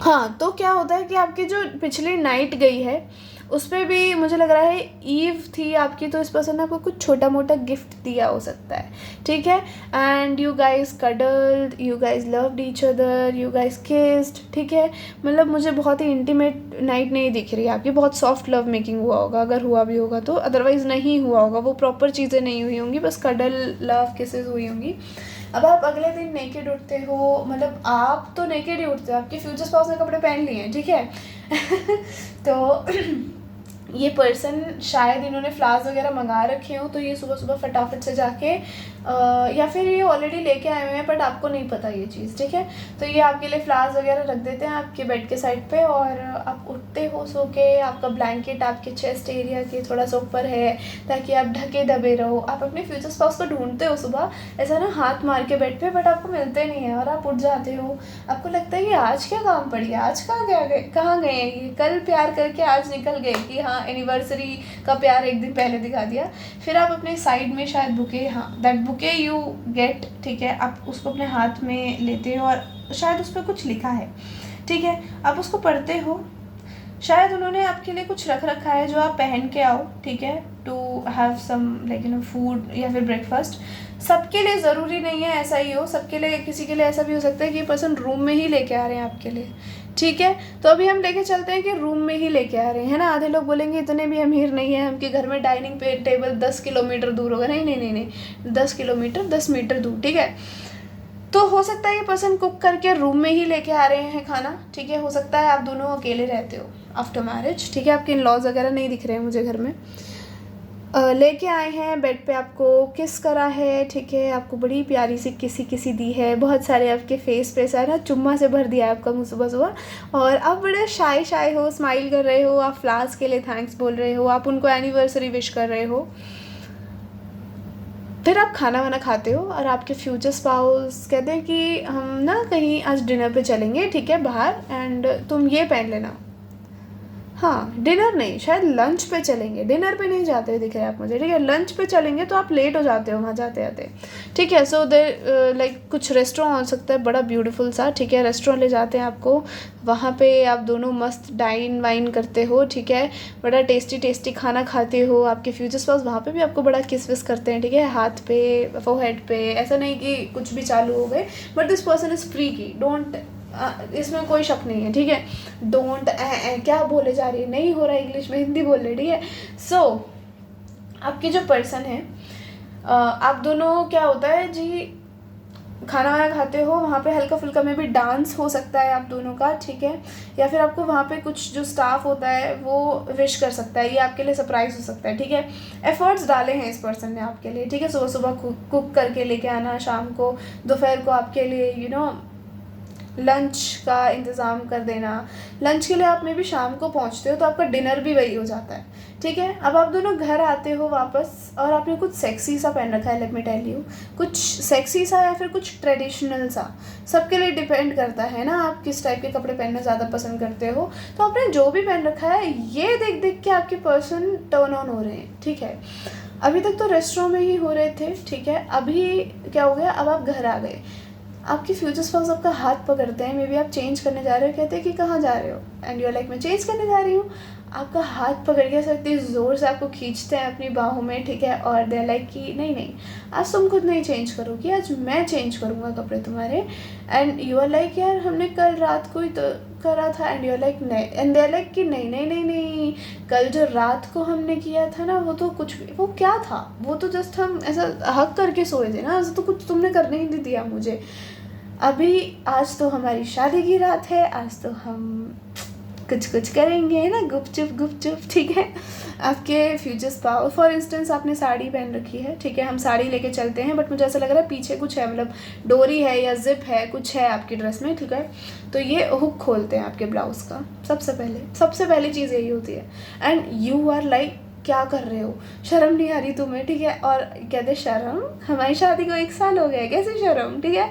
हाँ, तो क्या होता है कि आपकी जो पिछली नाइट गई है उस पर भी मुझे लग रहा है ईव थी आपकी, तो इस पर्सन ने आपको कुछ छोटा मोटा गिफ्ट दिया हो सकता है, ठीक है। And you guys cuddled, you guys loved each other, you guys kissed, ठीक है। मतलब मुझे बहुत ही इंटीमेट नाइट नहीं दिख रही है आपकी, बहुत सॉफ्ट लव मेकिंग हुआ होगा, अगर हुआ भी होगा तो, अदरवाइज़ नहीं हुआ होगा, वो प्रॉपर चीज़ें नहीं हुई होंगी, बस कडल लव किसेस हुई होंगी। अब आप अगले दिन नेकेड उठते हो, मतलब आप तो नेकेड ही उठते हो, आपके फ्यूचर स्पाउस ने कपड़े पहन लिए हैं, ठीक है। तो ये पर्सन शायद इन्होंने फ्लावर्स वगैरह मंगा रखे हो, तो ये सुबह सुबह फटाफट से जाके या फिर ये ऑलरेडी लेके आए हुए हैं बट आपको नहीं पता ये चीज़, ठीक है। तो ये आपके लिए फ्लावर्स वगैरह रख देते हैं आपके बेड के साइड पे, और आप उठते हो सो के, आपका ब्लैंकेट आपके चेस्ट एरिया के थोड़ा सा ऊपर है ताकि आप ढके दबे रहो। आप अपने फ्यूचर स्पाउस को ढूंढते हो सुबह ऐसा ना हाथ मार के बेड पे, बट आपको मिलते नहीं है, और आप उठ जाते हो, आपको लगता है कि आज क्या काम पड़ी है, आज कहाँ गए हैं ये, कल प्यार करके आज निकल गए कि हाँ एनिवर्सरी का प्यार एक दिन पहले दिखा दिया। फिर आप अपने साइड में शायद बुके, हाँ दैट बुके यू गेट, ठीक है, आप उसको अपने हाथ में लेते हो और शायद उस पर कुछ लिखा है, ठीक है। आप उसको पढ़ते हो, शायद उन्होंने आपके लिए कुछ रख रखा है जो आप पहन के आओ, ठीक है, to have some like you know food या फिर ब्रेकफास्ट। सबके लिए ज़रूरी नहीं है ऐसा ही हो, सबके लिए, किसी के लिए ऐसा भी हो सकता है कि ये पर्सन रूम में ही लेके आ रहे हैं आपके लिए, ठीक है। तो अभी हम लेके चलते हैं कि रूम में ही लेके आ रहे हैं, है ना। आधे लोग बोलेंगे इतने भी अमीर नहीं है हम कि घर में डाइनिंग पे टेबल 10 किलोमीटर दूर होगा, नहीं नहीं नहीं नहीं, 10 किलोमीटर 10 मीटर दूर, ठीक है। तो हो सकता है ये पर्सन कुक करके रूम में ही लेके आ रहे हैं खाना, ठीक है। हो सकता है आप दोनों अकेले रहते हो आफ्टर मैरिज, ठीक है, आपके इन लॉज वगैरह नहीं दिख रहे हैं मुझे घर में। लेके आए हैं बेड पे, आपको किस करा है, ठीक है, आपको बड़ी प्यारी सी किसी दी है, बहुत सारे आपके फेस पे ऐसा है ना चुम्मा से भर दिया है आपका मुँह सुबह सुबह, और आप बड़े शाय हो, स्माइल कर रहे हो, आप फ्लावर्स के लिए थैंक्स बोल रहे हो, आप उनको एनिवर्सरी विश कर रहे हो। फिर आप खाना वाना खाते हो और आपके फ्यूचर स्पाउस कहते हैं कि हम ना कहीं आज डिनर पे चलेंगे, ठीक है, बाहर, एंड तुम ये पहन लेना। हाँ, डिनर नहीं, शायद लंच पे चलेंगे, डिनर पे नहीं जाते हुए दिख रहे हैं आप मुझे, ठीक है। लंच पे चलेंगे तो आप लेट हो जाते हो वहाँ जाते जाते, ठीक है। सो देर लाइक कुछ रेस्टोरेंट हो सकता है बड़ा ब्यूटीफुल सा, ठीक है, रेस्टोरेंट ले जाते हैं आपको, वहाँ पे आप दोनों मस्त डाइन वाइन करते हो, ठीक है, बड़ा टेस्टी टेस्टी खाना खाते हो। आपके फ्यूचर स्पाउस वहाँ पे भी आपको बड़ा किस विस करते हैं, ठीक है, हाथ पे, फोरहेड पे, ऐसा नहीं कि कुछ भी चालू हो गए, but this person is free की, डोंट, इसमें कोई शक नहीं है, ठीक है। डोंट क्या बोले जा रही है, नहीं हो रहा है इंग्लिश में, हिंदी बोल रहे, ठीक है। सो आपकी जो पर्सन है, आप दोनों क्या होता है जी, खाना वाना खाते हो, वहाँ पे हल्का फुल्का में भी डांस हो सकता है आप दोनों का, ठीक है, या फिर आपको वहाँ पे कुछ जो स्टाफ होता है वो विश कर सकता है, ये आपके लिए सरप्राइज हो सकता है, ठीक है। एफर्ट्स डाले हैं इस पर्सन ने आपके लिए, ठीक है, सुबह सुबह कुक करके लेके आना, शाम को दोपहर को आपके लिए यू नो लंच का इंतज़ाम कर देना। लंच के लिए आप में भी शाम को पहुंचते हो तो आपका डिनर भी वही हो जाता है, ठीक है। अब आप दोनों घर आते हो वापस और आपने कुछ सेक्सी सा पहन रखा है, लेट मी टेल यू, कुछ सेक्सी सा या फिर कुछ ट्रेडिशनल सा, सबके लिए डिपेंड करता है ना आप किस टाइप के कपड़े पहनना ज़्यादा पसंद करते हो। तो आपने जो भी पहन रखा है ये देख देख के आपके पर्सन टर्न ऑन हो रहे हैं, ठीक है। अभी तक तो रेस्टोरेंट में ही हो रहे थे, ठीक है, अभी क्या हो गया, अब आप घर आ गए, आपके फ्यूचर स्पाउस आपका हाथ पकड़ते हैं, मे बी आप चेंज करने जा रहे हो, कहते हैं कि कहाँ जा रहे हो, एंड यू आर लाइक मैं चेंज करने जा रही हूँ। आपका हाथ पकड़ के सकते ज़ोर से आपको खींचते हैं अपनी बाहों में, ठीक है, और दे लाइक कि नहीं नहीं आज तुम खुद नहीं चेंज करोगी, आज मैं चेंज करूँगा कपड़े तुम्हारे। एंड यू आर लाइक यार हमने कल रात को ही तो करा था, एंड यू आर लाइक नहीं, एंड दे लाइक कि नहीं नहीं नहीं नहीं, कल जो रात को हमने किया था ना वो तो कुछ भी, वो क्या था, वो तो जस्ट हम ऐसा हक करके सोए थे ना, ऐसा तो कुछ तुमने करने ही नहीं दिया मुझे। अभी आज तो हमारी शादी की रात है, आज तो हम कुछ करेंगे, है ना, गुपचुप, ठीक है। आपके फ्यूचर स्पाउस, फॉर इंस्टेंस आपने साड़ी पहन रखी है, ठीक है, हम साड़ी लेके चलते हैं, बट मुझे ऐसा लग रहा है पीछे कुछ है, मतलब डोरी है या जिप है, कुछ है आपकी ड्रेस में, ठीक है। तो ये हुक खोलते हैं आपके ब्लाउज का, सबसे पहली चीज़ यही होती है, एंड यू आर लाइक क्या कर रहे हो, शर्म नहीं आ रही तुम्हें, ठीक है। और कहते शर्म, हमारी शादी को 1 साल हो गया है, कैसे शर्म, ठीक है।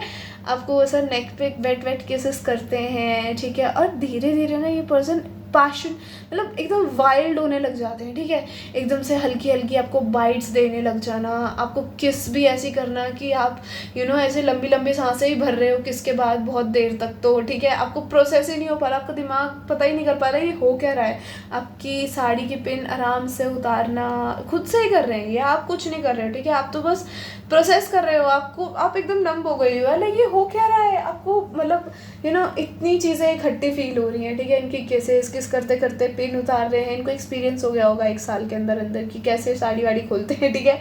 आपको ऐसा नेक पे वेट वेट किसेस करते हैं, ठीक है। और धीरे धीरे ना ये पर्सन पैशन मतलब एकदम वाइल्ड होने लग जाते हैं, ठीक है। एकदम से हल्की हल्की आपको बाइट्स देने लग जाना, आपको किस भी ऐसी करना कि आप ऐसे लंबी लंबी सांसें ही भर रहे हो किस के बाद बहुत देर तक, तो ठीक है। आपको प्रोसेस ही नहीं हो पा रहा, आपका दिमाग पता ही नहीं कर पा रहा है ये हो क्या रहा है। आपकी साड़ी की पिन आराम से उतारना खुद से ही कर रहे हैं, ये आप कुछ नहीं कर रहे हो, ठीक है। आप तो बस प्रोसेस कर रहे हो, आप एकदम नंब हो गई हो, लाइक ये हो क्या रहा है आपको, मतलब इतनी चीज़ें इकट्ठी फील हो रही हैं, ठीक है। इनकी केसेस किस करते करते पिन उतार रहे हैं, इनको एक्सपीरियंस हो गया होगा 1 साल के अंदर अंदर कि कैसे साड़ी वाड़ी खोलते हैं, ठीक है।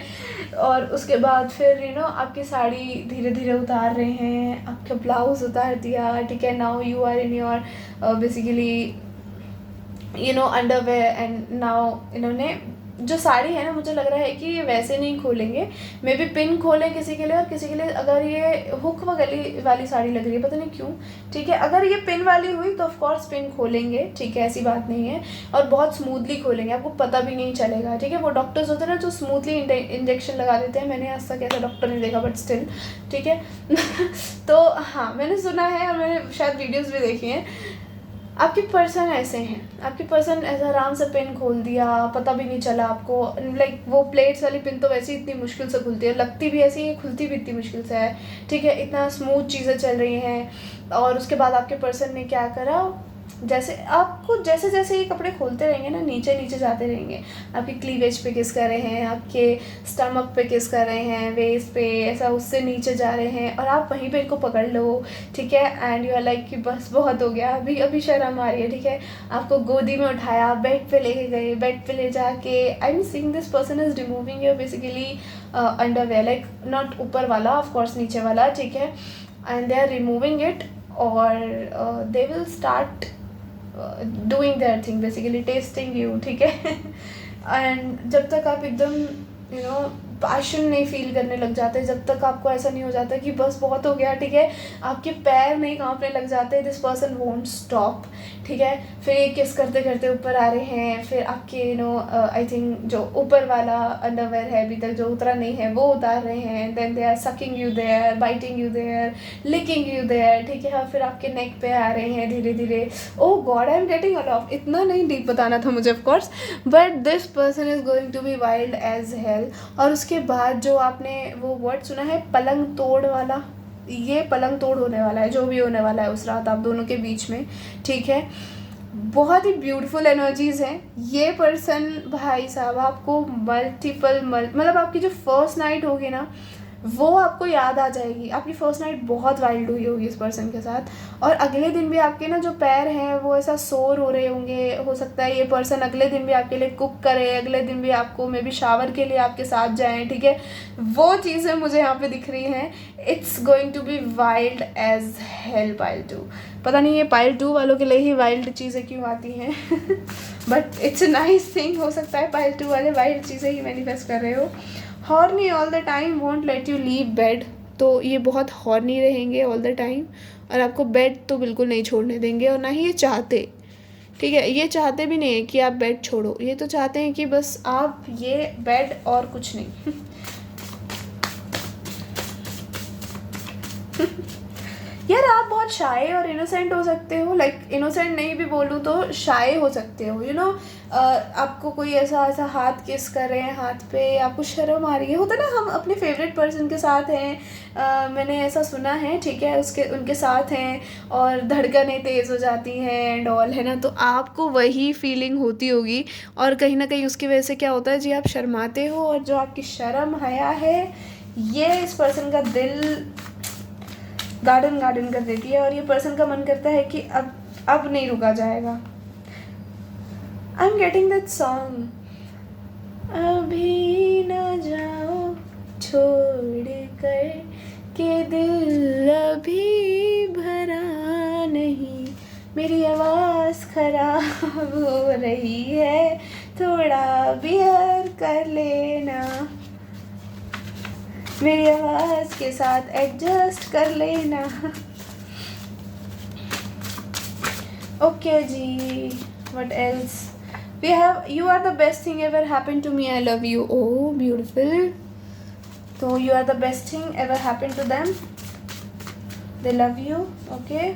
और उसके बाद फिर आपकी साड़ी धीरे धीरे उतार रहे हैं, आपका ब्लाउज उतार दिया, ठीक है। Now you are in your basically underwear and now इन्होंने जो साड़ी है ना, मुझे लग रहा है कि ये वैसे नहीं खोलेंगे, मे बी पिन खोलें किसी के लिए, और किसी के लिए अगर ये हुक वाली साड़ी लग रही है पता नहीं क्यों, ठीक है। अगर ये पिन वाली हुई तो ऑफ कोर्स पिन खोलेंगे, ठीक है, ऐसी बात नहीं है, और बहुत स्मूथली खोलेंगे, आपको पता भी नहीं चलेगा, ठीक है। वो डॉक्टर्स होते हैं ना जो स्मूथली इंजेक्शन लगा देते हैं, मैंने आज तक ऐसा डॉक्टर नहीं देखा, बट स्टिल ठीक है। तो हाँ, मैंने सुना है और मैंने शायद वीडियोज़ भी देखी हैं। आपके पर्सन ऐसे हैं, आपके पर्सन ऐसा आराम से पिन खोल दिया, पता भी नहीं चला आपको, लाइक वो प्लेट्स वाली पिन तो वैसे ही इतनी मुश्किल से खुलती है, लगती भी ऐसी है, खुलती भी इतनी मुश्किल से है, ठीक है। इतना स्मूथ चीज़ें चल रही हैं। और उसके बाद आपके पर्सन ने क्या करा, जैसे जैसे ये कपड़े खोलते रहेंगे ना, नीचे नीचे जाते रहेंगे, आपके क्लीवेज पे किस कर रहे हैं, आपके स्टमक पे किस कर रहे हैं, वेस्ट पे, ऐसा उससे नीचे जा रहे हैं, और आप वहीं पे इनको पकड़ लो, ठीक है। एंड यू आर लाइक कि बस बहुत हो गया, अभी शर्म आ रही है, ठीक है। आपको गोदी में उठाया, बेड पे लेके गए, बेड पे ले जाके I am seeing this person is removing your basically underwear, like not ऊपर वाला, ऑफ कोर्स नीचे वाला, ठीक है। And they are removing it, और they will start doing their thing, basically testing you, ठीक है। एंड जब तक आप एकदम पैशन नहीं फील करने लग जाते, जब तक आपको ऐसा नहीं हो जाता कि बस बहुत हो गया, ठीक है, आपके पैर नहीं कांपने लग जाते, दिस पर्सन वोंट स्टॉप, ठीक है। फिर ये किस करते करते ऊपर आ रहे हैं, फिर आपके आई थिंक जो ऊपर वाला अंडरवेयर है अभी तक जो उतरा नहीं है वो उतार रहे हैं, then they are sucking you there, biting you there, licking you there, ठीक है। और फिर आपके नेक पे आ रहे हैं धीरे धीरे। Oh God, I am getting a lot, इतना नहीं डीप बताना था मुझे of course, but this person is going to be wild as hell. और उसके बाद जो आपने वो वर्ड सुना है पलंग तोड़ वाला, ये पलंग तोड़ होने वाला है, जो भी होने वाला है उस रात आप दोनों के बीच में, ठीक है। बहुत ही ब्यूटीफुल एनर्जीज हैं। ये पर्सन भाई साहब आपको मतलब आपकी जो फर्स्ट नाइट होगी ना वो आपको याद आ जाएगी, आपकी फर्स्ट नाइट बहुत वाइल्ड हुई होगी इस पर्सन के साथ। और अगले दिन भी आपके ना जो पैर हैं वो ऐसा सोर हो रहे होंगे, हो सकता है ये पर्सन अगले दिन भी आपके लिए कुक करे, अगले दिन भी आपको मे बी शावर के लिए आपके साथ जाएं, ठीक है। वो चीज़ें मुझे यहाँ पे दिख रही हैं। It's going to be wild as hell pile 2। पता नहीं ये पाइल 2 वालों के लिए ही वाइल्ड चीज़ें क्यों आती हैं, but it's a nice thing, हो सकता है पाइल 2 वाले वाइल्ड चीज़ें ही मैनिफेस्ट कर रहे हो। Horny all the time, won't let you leave bed, तो ये बहुत हॉर्नी रहेंगे ऑल द टाइम, और आपको बेड तो बिल्कुल नहीं छोड़ने देंगे, और ना ही ये चाहते, ठीक है, ये चाहते भी नहीं है कि आप बेड छोड़ो, ये तो चाहते हैं कि बस आप ये बेड और कुछ नहीं। यार आप बहुत शाय और इनोसेंट हो सकते हो, लाइक इनोसेंट नहीं भी बोलूँ तो शाय हो सकते हो, आपको कोई ऐसा हाथ किस कर रहे हैं हाथ पे, आपको शर्म आ रही है, होता ना, हम अपने फेवरेट पर्सन के साथ हैं, मैंने ऐसा सुना है, ठीक है, उनके साथ हैं और धड़कनें तेज़ हो जाती हैं एंड ऑल, है ना, तो आपको वही फीलिंग होती होगी। और कहीं ना कहीं उसकी वजह से क्या होता है जी, आप शर्माते हो, और जो आपकी शर्म हया है ये इस पर्सन का दिल गार्डन कर देती है, और ये पर्सन का मन करता है कि अब नहीं रुका जाएगा। आई एम गेटिंग दैट सॉन्ग, अभी न जाओ छोड़ कर के दिल अभी भरा नहीं, मेरी आवाज़ खराब हो रही है, थोड़ा बियर कर लेना, मेरी आवाज़ के साथ एडजस्ट कर लेना। ओके जी, what else we have, you are the best thing ever happen to me, I love you, oh beautiful, तो you are the best thing ever happen to them, they love you. Okay,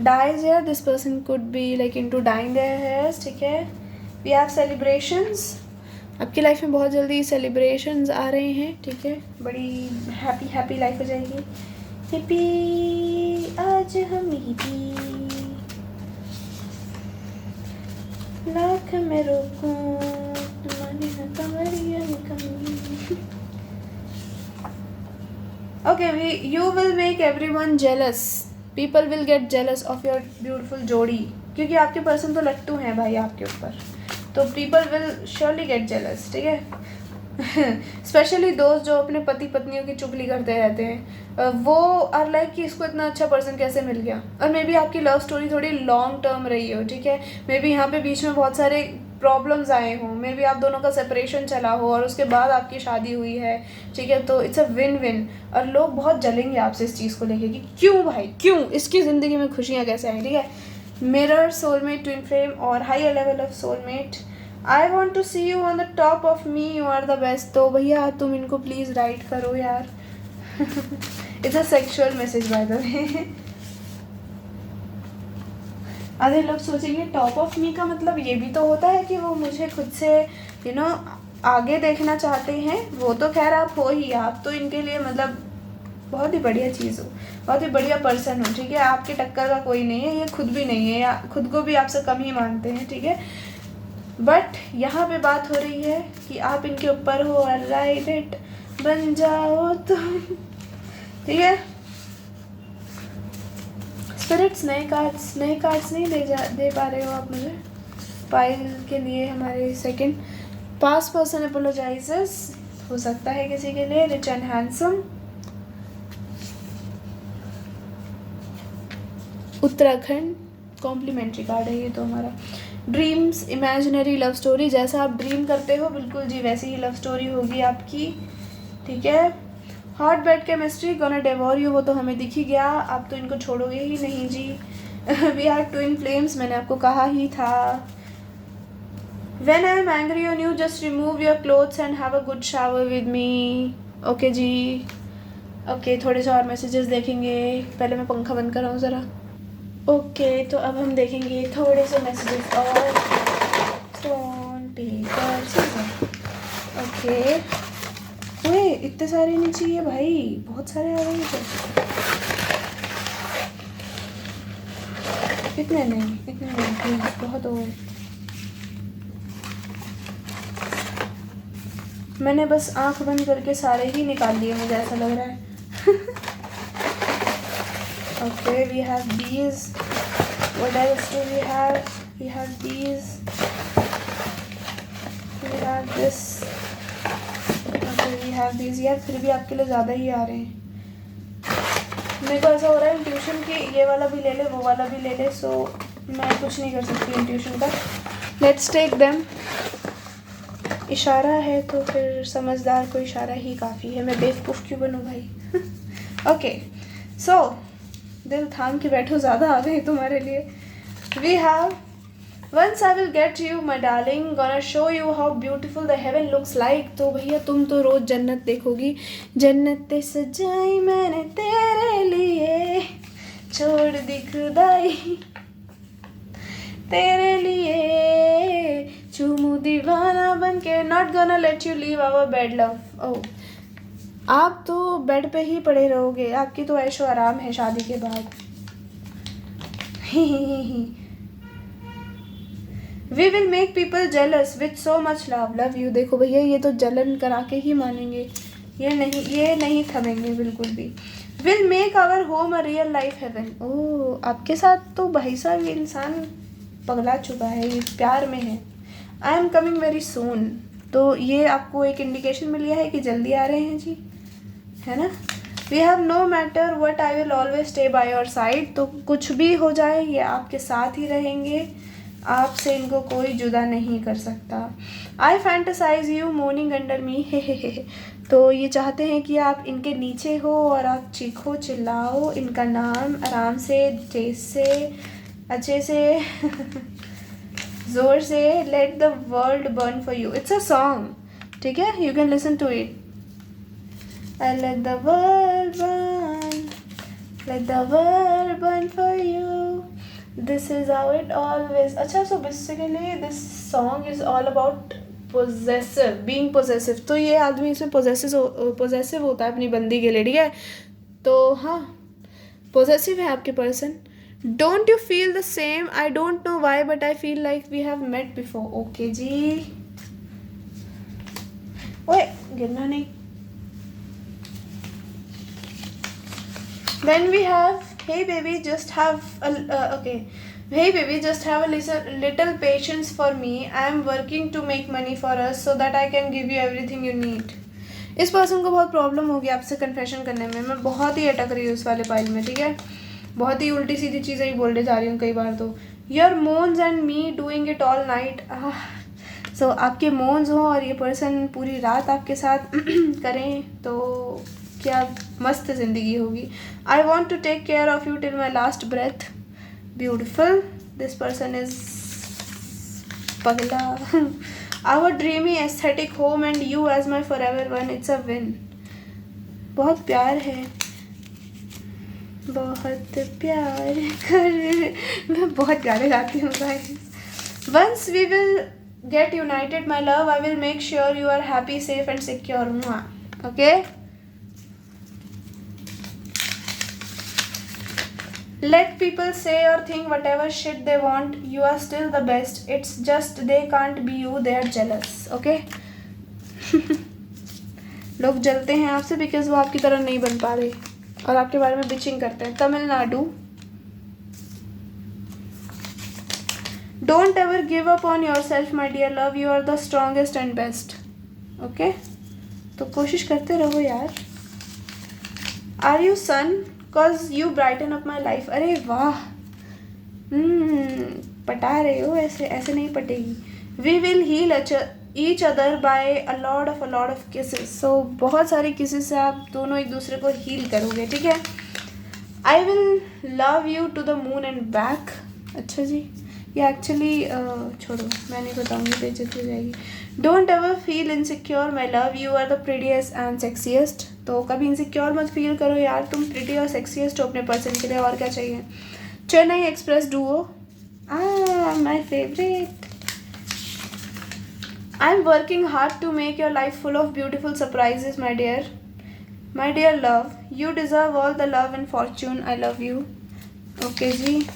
dyes here, this person could be like into dyeing their hairs. ठीक है, we have celebrations. आपकी life में बहुत जल्दी celebrations आ रहे हैं. ठीक है, बड़ी हैप्पी हैप्पी लाइफ हो जाएगी. हिप्पी आज हम हिप्पी लाख में रोकूं तुम्हारी कमरिया में कमी. Okay, you will make everyone jealous. People will get jealous of your beautiful जोड़ी, क्योंकि आपके पर्सन तो लट्टू हैं भाई आपके ऊपर, तो people will surely get jealous. ठीक है, स्पेशली दोस्त जो अपने पति पत्नियों की चुगली करते रहते हैं, वो आर लाइक कि इसको इतना अच्छा पर्सन कैसे मिल गया. और मे बी आपकी लव स्टोरी थोड़ी लॉन्ग टर्म रही हो. ठीक है, मे बी यहाँ पे बीच में बहुत सारे प्रॉब्लम्स आए हों, मे बी आप दोनों का सेपरेशन चला हो और उसके बाद आपकी शादी हुई है. ठीक है, तो इट्स अ विन विन. और लोग बहुत जलेंगे आपसे इस चीज़ को लेके कि क्यों भाई, क्यों इसकी ज़िंदगी में खुशियाँ कैसे आएँ. ठीक है, मिरर, सोलमेट, ट्विन फ्लेम और higher level of soulmate. I want to see you on the top of me, you are the best. तो भैया तुम इनको प्लीज़ राइट करो यार. It's a sexual message by the way. आधे लोग सोचेंगे टॉप ऑफ मी का मतलब ये भी तो होता है कि वो मुझे खुद से आगे देखना चाहते हैं. वो तो खैर आप हो ही, आप तो इनके लिए मतलब बहुत ही बढ़िया चीज़ हो, बहुत ही बढ़िया पर्सन हो. ठीक है, आपके टक्कर का कोई नहीं है, ये खुद भी नहीं है, या खुद को भी आपसे कम ही मानते हैं. ठीक है, बट यहाँ पे बात हो रही है कि आप इनके ऊपर हो. राइट इट बन जाओ तुम. ठीक है, स्पिरिट्स नए कार्ड्स नहीं दे पा रहे हो आप मुझे. पाइल के लिए हमारे सेकंड पास्ट पर्सन अपोलोजाइजेस हो सकता है किसी के लिए. Rich and handsome. Uttarakhand complimentary card है ये तो हमारा. Dreams, imaginary love story. जैसा आप ड्रीम करते हो बिल्कुल जी वैसी ही लव स्टोरी होगी आपकी. ठीक है, hot bed chemistry, gonna devour you, वो तो हमें दिख ही गया, आप तो इनको छोड़ोगे ही नहीं जी. वी आर ट्विन फ्लेम्स, मैंने आपको कहा ही था. When I am angry on you just remove your clothes and have a good shower with me. Okay जी, ओके. थोड़े से और मैसेजेस देखेंगे, पहले मैं पंखा बंद कर रहा हूँ ज़रा. ओके, तो अब हम देखेंगे थोड़े से मैसेजेस और. Stone paper scissor. ओके, ओए इतने सारे नहीं चाहिए भाई, बहुत सारे आ रहे हैं. इतने नहीं प्लीज, बहुत हो गए. मैंने बस आंख बंद करके सारे ही निकाल लिए, मुझे ऐसा लग रहा है. Okay, we have these. What else do we have? We have these, we have this, we have these. यार फिर भी आपके लिए ज़्यादा ही आ रहे हैं. मेरे को ऐसा हो रहा है इंट्यूशन कि ये वाला भी ले ले, वो वाला भी ले ले. सो मैं कुछ नहीं कर सकती इंट्यूशन का. Let's take them. इशारा है तो फिर समझदार को इशारा ही काफ़ी है. मैं बेवकूफ़ क्यों बनूँ भाई. ओके, सो दिल थाम के बैठो, ज़्यादा आ गए तुम्हारे लिए. We have Once I will get you, my darling, gonna show you how beautiful the heaven looks like. तो भैया तुम तो रोज़ जन्नत देखोगी. जन्नत सजाई मैंने तेरे लिए, छोड़ दी खुदाई तेरे लिए, चूमू दीवाना बन के. Not gonna let you leave our bed, love. Oh, आप तो बेड पे ही पड़े रहोगे, आपकी तो ऐशो आराम है शादी के बाद. We will make people jealous with so much love. Love you. देखो भैया ये तो जलन करा के ही मानेंगे, ये नहीं थमेंगे बिल्कुल भी. Will make our home a real life heaven. ओह, आपके साथ तो भाई साहब ये इंसान पगला चुका है, ये प्यार में है. I am coming very soon. तो ये आपको एक इंडिकेशन मिल गया है कि जल्दी आ रहे हैं जी, है ना. We have no matter what, I will always stay by your side. तो कुछ भी हो जाए ये आपके साथ ही रहेंगे, आपसे इनको कोई जुदा नहीं कर सकता. I fantasize you morning under me. Hey. तो ये चाहते हैं कि आप इनके नीचे हो और आप चीखो चिल्लाओ इनका नाम आराम से, तेज से, अच्छे से, ज़ोर से. Let the world burn for you. It's a song. ठीक है, you can listen to it. I let the world burn Let the world burn for you. This is how it always. अच्छा, so basically this song is all about possessive, being possessive. तो ये आदमी इसमें possessive होता है अपनी बंदी के लिए, ठीक है. तो हाँ, possessive है आपके person. Don't you feel the same? I don't know why, but I feel like we have met before. Okay जी. ओए गिरना नहीं. Then we have, hey baby, just have okay. Hey baby, just have a little patience for me. I am working to make money for us so that I can give you everything you need. इस person को बहुत problem होगी आपसे confession करने में. मैं बहुत ही अटक रही हूँ उस वाले फाइल में, ठीक है. बहुत ही उल्टी सीधी चीज़ें ही बोलने जा रही हूँ कई बार. तो your moans and me doing it all night. So आपके मोन्स हों और ये पर्सन पूरी रात आपके साथ करें तो क्या मस्त ज़िंदगी होगी. I want to take care of you till my last breath. Beautiful. This person is पगला. Our dreamy aesthetic home and you as my forever one. It's a win. बहुत प्यार है, बहुत प्यार कर. मैं बहुत गाने गाती हूँ guys. Once we will get united my love, I will make sure you are happy, safe and secure. Okay. Let people say or think whatever shit they want. You are still the best. It's just they can't be you. They are jealous. Okay? लोग जलते हैं आपसे because वो आपकी तरह नहीं बन पा रहे और आपके बारे में बिचिंग करते हैं. Tamil Nadu. Don't ever give up on yourself, my dear love. You are the strongest and best. Okay? तो कोशिश करते रहो यार. Are you sun? Cause you brighten up my life. अरे वाह. पटा रहे हो. ऐसे नहीं पटेगी. We will heal each other by a lot of kisses. So बहुत सारी kisses से आप दोनों एक दूसरे को heal करोगे, ठीक है. I will love you to the moon and back. अच्छा जी. ये एक्चुअली छोड़ो, मैं नहीं बताऊँगी, बेइज्जती हो जाएगी. Don't ever feel insecure my love. You are the prettiest and sexiest. तो कभी इनसिक्योर मत फील करो यार. तुम प्रिटी और सेक्सीएस्ट हो अपने पर्सन के लिए. और क्या चाहिए. Chennai Express duo. My favourite. I am working hard to make your life full of beautiful surprises my dear. My dear love, you deserve all the love and fortune. I love you. Okay जी.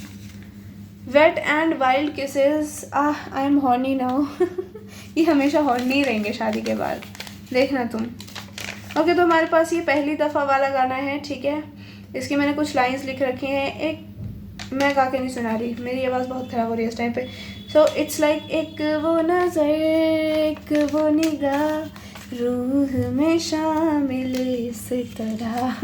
Wet and wild kisses. I am horny now. ये हमेशा horny रहेंगे शादी के बाद, देखना तुम. Okay, तो हमारे पास ये पहली दफ़ा वाला गाना है, ठीक है. इसकी मैंने कुछ लाइंस लिख रखी हैं. एक मैं गा के नहीं सुना रही, मेरी आवाज़ बहुत ख़राब हो रही है इस टाइम पे. सो इट्स लाइक एक वो नज़र, एक वो निगाह, रूह में शामिल इस तरह.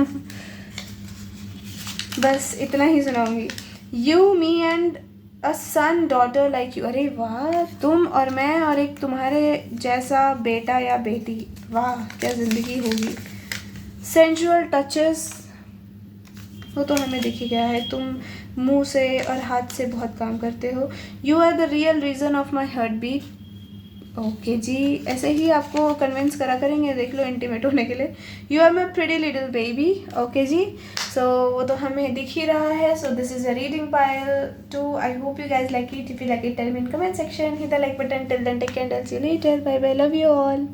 बस इतना ही सुनाऊंगी. You me and a son daughter like you. अरे वाह. तुम और मैं और एक तुम्हारे जैसा बेटा या बेटी. वाह क्या ज़िंदगी होगी. सेंजुअल टचेस, वो तो हमें दिख ही गया है. तुम मुंह से और हाथ से बहुत काम करते हो. You are the real reason of my heartbeat. Okay जी. ऐसे ही आपको कन्विंस करा करेंगे, देख लो, इंटीमेट होने के लिए. You are my pretty little baby. Okay जी. सो वो तो हमें दिख ही रहा है. So this is a reading pile 2. I hope you guys like it. If you like it tell me in comment section. Hit the like button. Till then take care and see you later. Bye bye. Love you all.